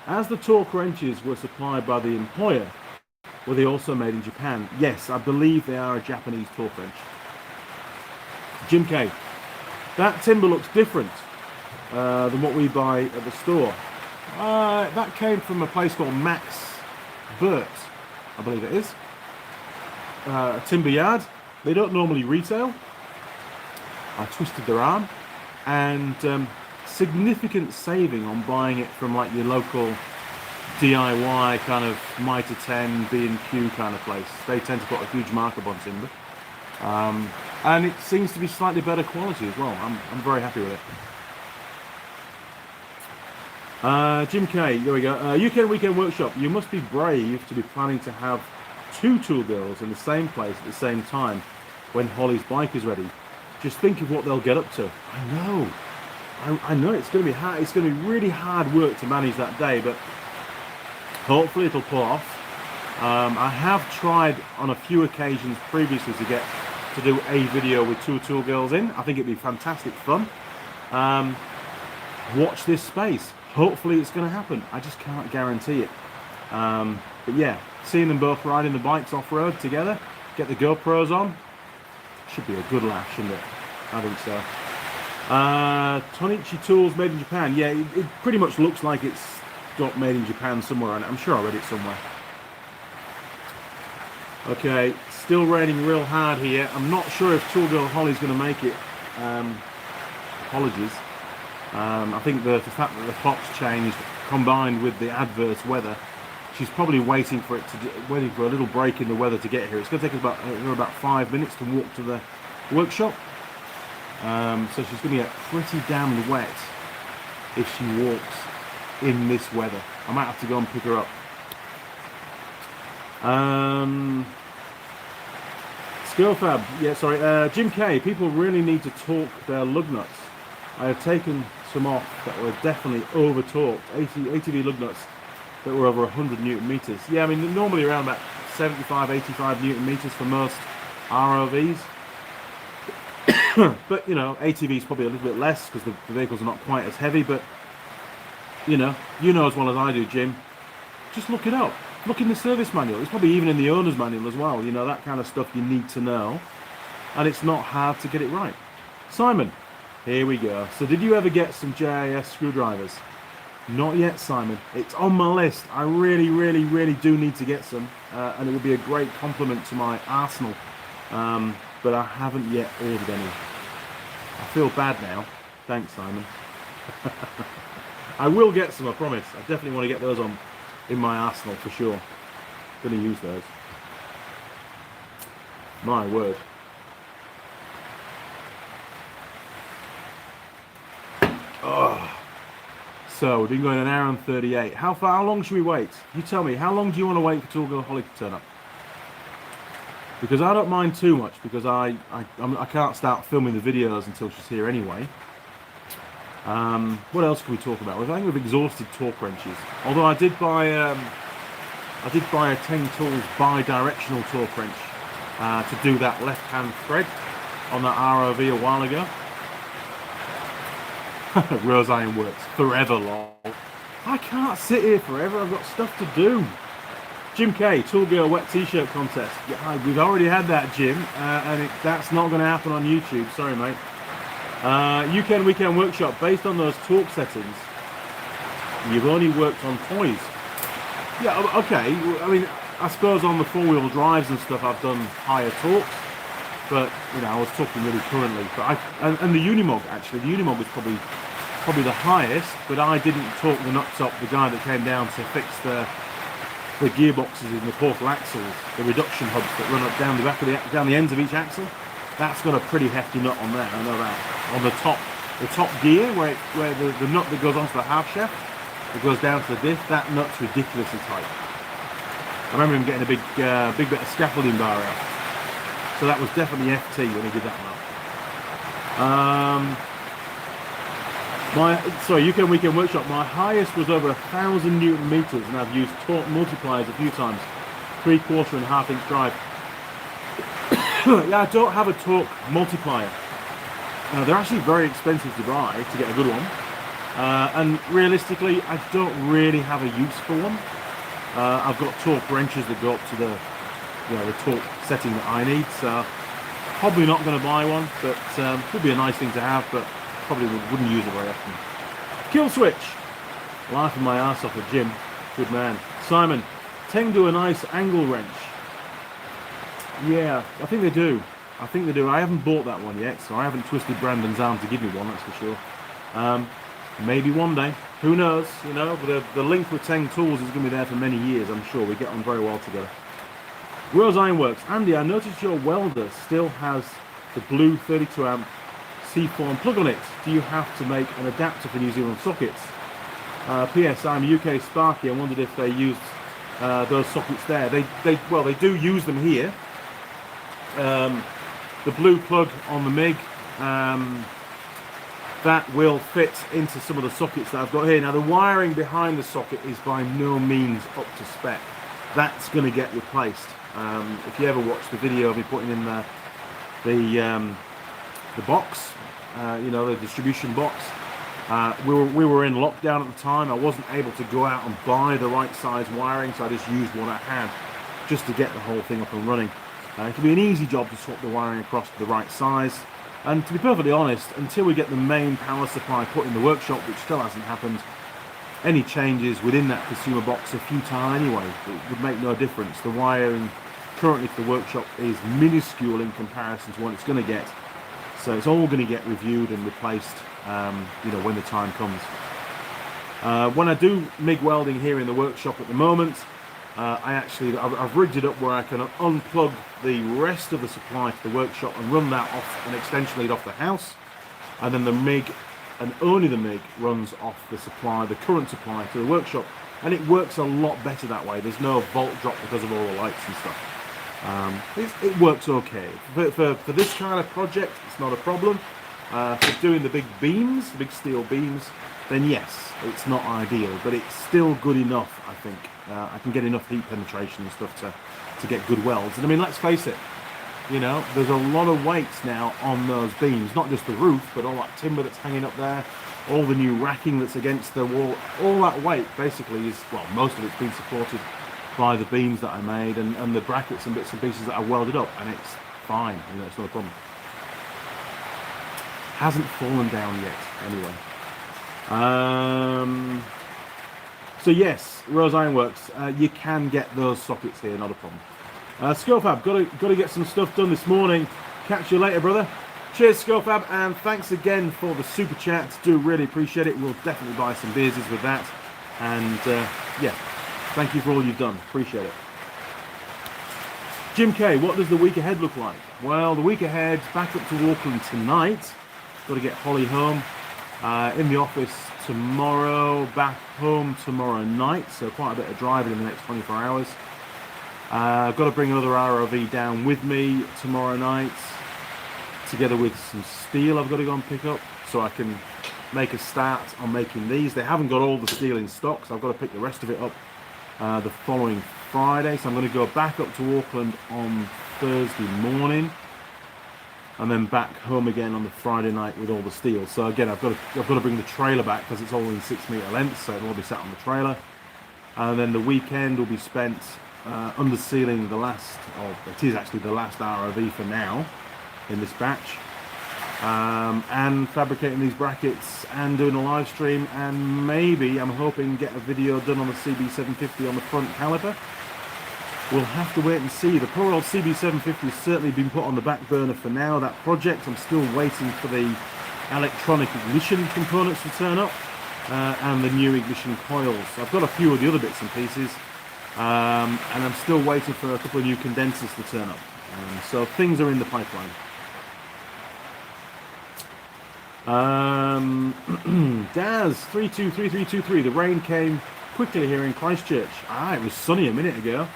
A: as the torque wrenches were supplied by the employer, were they also made in Japan? Yes, I believe they are a Japanese torque wrench. Jim K, that timber looks different than what we buy at the store. That came from a place called Max Burt, I believe it is. A timber yard. They don't normally retail. I twisted their arm, and significant saving on buying it from like your local DIY kind of Mitre 10 B&Q kind of place. They tend to put a huge markup on timber, and it seems to be slightly better quality as well. I'm very happy with it. Jim K, there we go. UK Weekend Workshop. You must be brave to be planning to have 2 tool girls in the same place at the same time when Holly's bike is ready. Just think of what they'll get up to. I know. I know it's going to be hard. It's going to be really hard work to manage that day, but hopefully it'll pull off. I have tried on a few occasions previously to do a video with 2 tool girls in. I think it'd be fantastic fun. Watch this space. Hopefully it's going to happen. I just can't guarantee it. But yeah, seeing them both riding the bikes off-road together, get the GoPros on, should be a good laugh, shouldn't it? I think so. Tonichi Tools made in Japan. Yeah, it pretty much looks like it's got made in Japan somewhere on it. I'm sure I read it somewhere. Okay, still raining real hard here. I'm not sure if Tool Girl Holly's going to make it. Apologies. I think the fact that the clock's changed combined with the adverse weather, she's probably waiting for a little break in the weather to get here. It's going to take us about 5 minutes to walk to the workshop. So she's going to get pretty damn wet if she walks in this weather. I might have to go and pick her up. Skillfab, yeah, sorry. Jim K, people really need to torque their lug nuts. I have taken some off that were definitely over torqued. ATV lug nuts that were over 100 Newton meters. Yeah, I mean, normally around about 75, 85 Newton meters for most ROVs. But, you know, ATV is probably a little bit less because the vehicles are not quite as heavy. But, you know as well as I do, Jim, just look it up. Look in the service manual. It's probably even in the owner's manual as well. You know, that kind of stuff you need to know. And it's not hard to get it right. Simon, here we go. So did you ever get some JIS screwdrivers? Not yet, Simon. It's on my list. I really, really, really do need to get some. And it would be a great compliment to my arsenal. But I haven't yet ordered any. I feel bad now. Thanks, Simon. I will get some, I promise. I definitely want to get those on in my arsenal for sure. Going to use those. My word. Oh. So we've been going an hour and 38. How long should we wait? You tell me. How long do you want to wait for Tool Girl Holly to turn up? Because I don't mind too much, because I can't start filming the videos until she's here anyway. What else can we talk about? I think we've exhausted torque wrenches. Although I did buy a 10 Tools bi-directional torque wrench to do that left-hand thread on that ROV a while ago. Rose Iron Works forever, lol. I can't sit here forever. I've got stuff to do. Jim K, Tool Girl wet t-shirt contest. Yeah, we've already had that, Jim, and that's not going to happen on YouTube. Sorry, mate. UK Weekend Workshop. Based on those torque settings, you've only worked on toys. Yeah, okay. I mean, I suppose on the four-wheel drives and stuff, I've done higher torques. But you know, I was talking really currently. But and the Unimog actually, the Unimog was probably the highest. But I didn't torque the nuts up. The guy that came down to fix the gearboxes in the portal axles, the reduction hubs that run up down the back of down the ends of each axle. That's got a pretty hefty nut on there. I know that. On the top gear, where the nut that goes onto the half shaft, it goes down to the diff. That nut's ridiculously tight. I remember him getting a big bit of scaffolding bar out. So that was definitely FT when he did that one. Sorry, UK Weekend Workshop, my highest was over 1,000 Newton meters, and I've used torque multipliers a few times. 3/4 and 1/2 inch drive. Yeah, I don't have a torque multiplier. They're actually very expensive to buy to get a good one. And realistically, I don't really have a use for one. I've got torque wrenches that go up to the torque setting that I need, so probably not going to buy one, but could be a nice thing to have, but probably wouldn't use it very often. Kill switch. Laughing my ass off at Jim. Good man. Simon, Teng do a nice angle wrench. Yeah, I think they do. I haven't bought that one yet, so I haven't twisted Brandon's arm to give me one, that's for sure. Maybe one day. Who knows? But the link with Teng Tools is going to be there for many years, I'm sure. We get on very well together. Rose Ironworks. Andy, I noticed your welder still has the blue 32 amp C-form plug on it. Do you have to make an adapter for New Zealand sockets? P.S. I'm UK Sparky. I wondered if they used those sockets there. They do use them here. The blue plug on the MIG, that will fit into some of the sockets that I've got here. Now the wiring behind the socket is by no means up to spec. That's going to get replaced. If you ever watch the video of me putting in the box, the distribution box, we were in lockdown at the time. I wasn't able to go out and buy the right size wiring, so I just used what I had just to get the whole thing up and running. It can be an easy job to swap the wiring across to the right size, and to be perfectly honest, until we get the main power supply put in the workshop, which still hasn't happened, any changes within that consumer box are futile anyway. It would make no difference. The wiring currently for the workshop is minuscule in comparison to what it's going to get, so it's all going to get reviewed and replaced when the time comes. When I do MIG welding here in the workshop at the moment, I've rigged it up where I can unplug the rest of the supply to the workshop and run that off an extension lead off the house, and then the MIG, and only the MIG, runs off the current supply to the workshop, and it works a lot better that way. There's no volt drop because of all the lights and stuff. It works okay. For this kind of project, it's not a problem. For doing the big beams, the big steel beams, then yes, it's not ideal, but it's still good enough, I think. I can get enough heat penetration and stuff to get good welds. And I mean, let's face it, there's a lot of weights now on those beams, not just the roof, but all that timber that's hanging up there, all the new racking that's against the wall, all that weight basically is, well, most of it's been supported by the beams that I made and the brackets and bits and pieces that I welded up, and it's fine, it's not a problem. Hasn't fallen down yet, anyway. So yes, Rose Ironworks, you can get those sockets here, not a problem. Scofab, got to get some stuff done this morning. Catch you later, brother. Cheers, Scofab, and thanks again for the super chat. Do really appreciate it. We'll definitely buy some beers with that. And yeah, thank you for all you've done. Appreciate it. Jim K, what does the week ahead look like? Well, the week ahead, back up to Auckland tonight. Got to get Holly home. In the office tomorrow, back home tomorrow night, so quite a bit of driving in the next 24 hours. I've got to bring another ROV down with me tomorrow night, together with some steel I've got to go and pick up, so I can make a start on making these. They haven't got all the steel in stock, so I've got to pick the rest of it up the following Friday. So I'm going to go back up to Auckland on Thursday morning, and then back home again on the Friday night with all the steel. So again, I've got to bring the trailer back because it's all in 6 meter lengths, so it'll all be sat on the trailer. And then the weekend will be spent under sealing it is actually the last ROV for now in this batch, and fabricating these brackets and doing a live stream, and maybe I'm hoping get a video done on the CB750 on the front caliper. We'll have to wait and see. The poor old CB750 has certainly been put on the back burner for now, that project. I'm still waiting for the electronic ignition components to turn up, and the new ignition coils. I've got a few of the other bits and pieces, and I'm still waiting for a couple of new condensers to turn up. So things are in the pipeline. Daz 323323. The rain came quickly here in Christchurch. It was sunny a minute ago.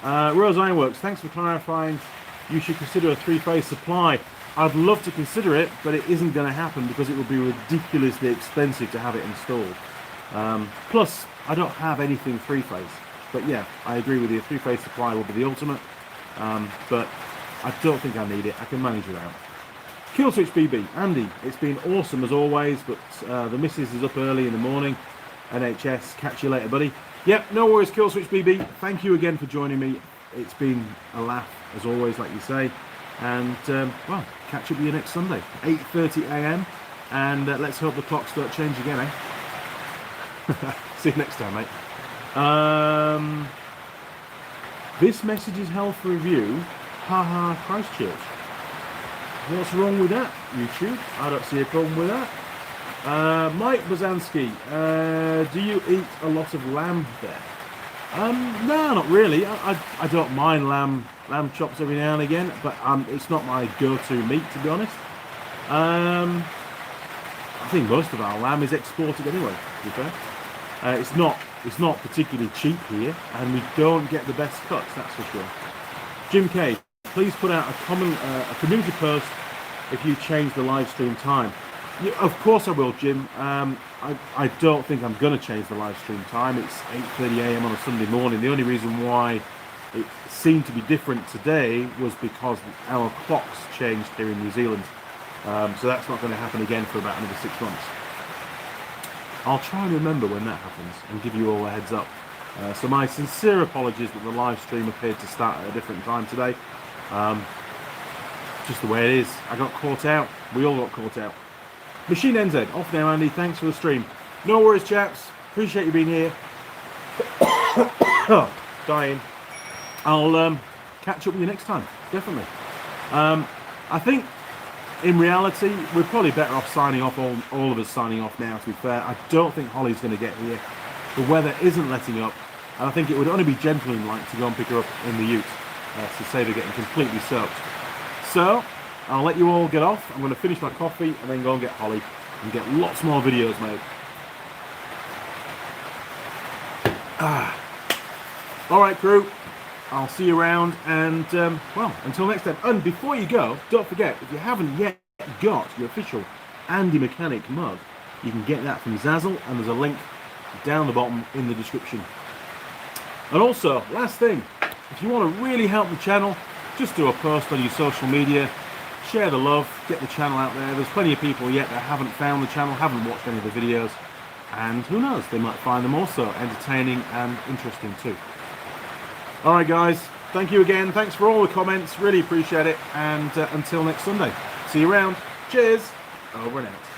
A: Rose Ironworks, thanks for clarifying. You should consider a 3-phase supply. I'd love to consider it, but it isn't going to happen because it would be ridiculously expensive to have it installed. Plus, I don't have anything three-phase. But yeah, I agree with you. Three-phase supply will be the ultimate. But I don't think I need it. I can manage without. Kill Switch BB, Andy, it's been awesome as always, but the missus is up early in the morning. NHS, catch you later, buddy. Yep, no worries, Kill Switch BB. Thank you again for joining me. It's been a laugh as always, like you say. And well, catch up with you next Sunday, 8:30 a.m. And let's hope the clocks don't change again, eh? See you next time, mate. This message is held for review. Haha, Christchurch. What's wrong with that, YouTube? I don't see a problem with that. Mike Bozansky, do you eat a lot of lamb there? No, not really. I don't mind lamb chops every now and again, but it's not my go-to meat, to be honest. I think most of our lamb is exported anyway, to be fair. It's not particularly cheap here, and we don't get the best cuts, that's for sure. Jim K, please put out a community post if you change the live stream time. Yeah, of course I will, Jim. I don't think I'm going to change the live stream time. It's 8:30 a.m. on a Sunday morning. The only reason why it seemed to be different today was because our clocks changed here in New Zealand. So that's not going to happen again for about another 6 months. I'll try and remember when that happens and give you all a heads up. So my sincere apologies that the live stream appeared to start at a different time today. Just the way it is. I got caught out. We all got caught out. Machine NZ, off now, Andy. Thanks for the stream. No worries, chaps. Appreciate you being here. Dying. I'll catch up with you next time. Definitely. I think, in reality, we're probably better off signing off, all of us signing off now, to be fair. I don't think Holly's going to get here. The weather isn't letting up. And I think it would only be gentleman-like to go and pick her up in the ute to save her getting completely soaked. So, I'll let you all get off. I'm going to finish my coffee and then go and get Holly and get lots more videos made. Alright, crew. I'll see you around and, well, until next time. And before you go, don't forget, if you haven't yet got your official Andy Mechanic mug, you can get that from Zazzle, and there's a link down the bottom in the description. And also, last thing, if you want to really help the channel, just do a post on your social media, share the love, get the channel out there. There's plenty of people yet that haven't found the channel, haven't watched any of the videos, and who knows, they might find them also entertaining and interesting too. Alright guys, thank you again, thanks for all the comments, really appreciate it, and until next Sunday, see you around, cheers, over and out.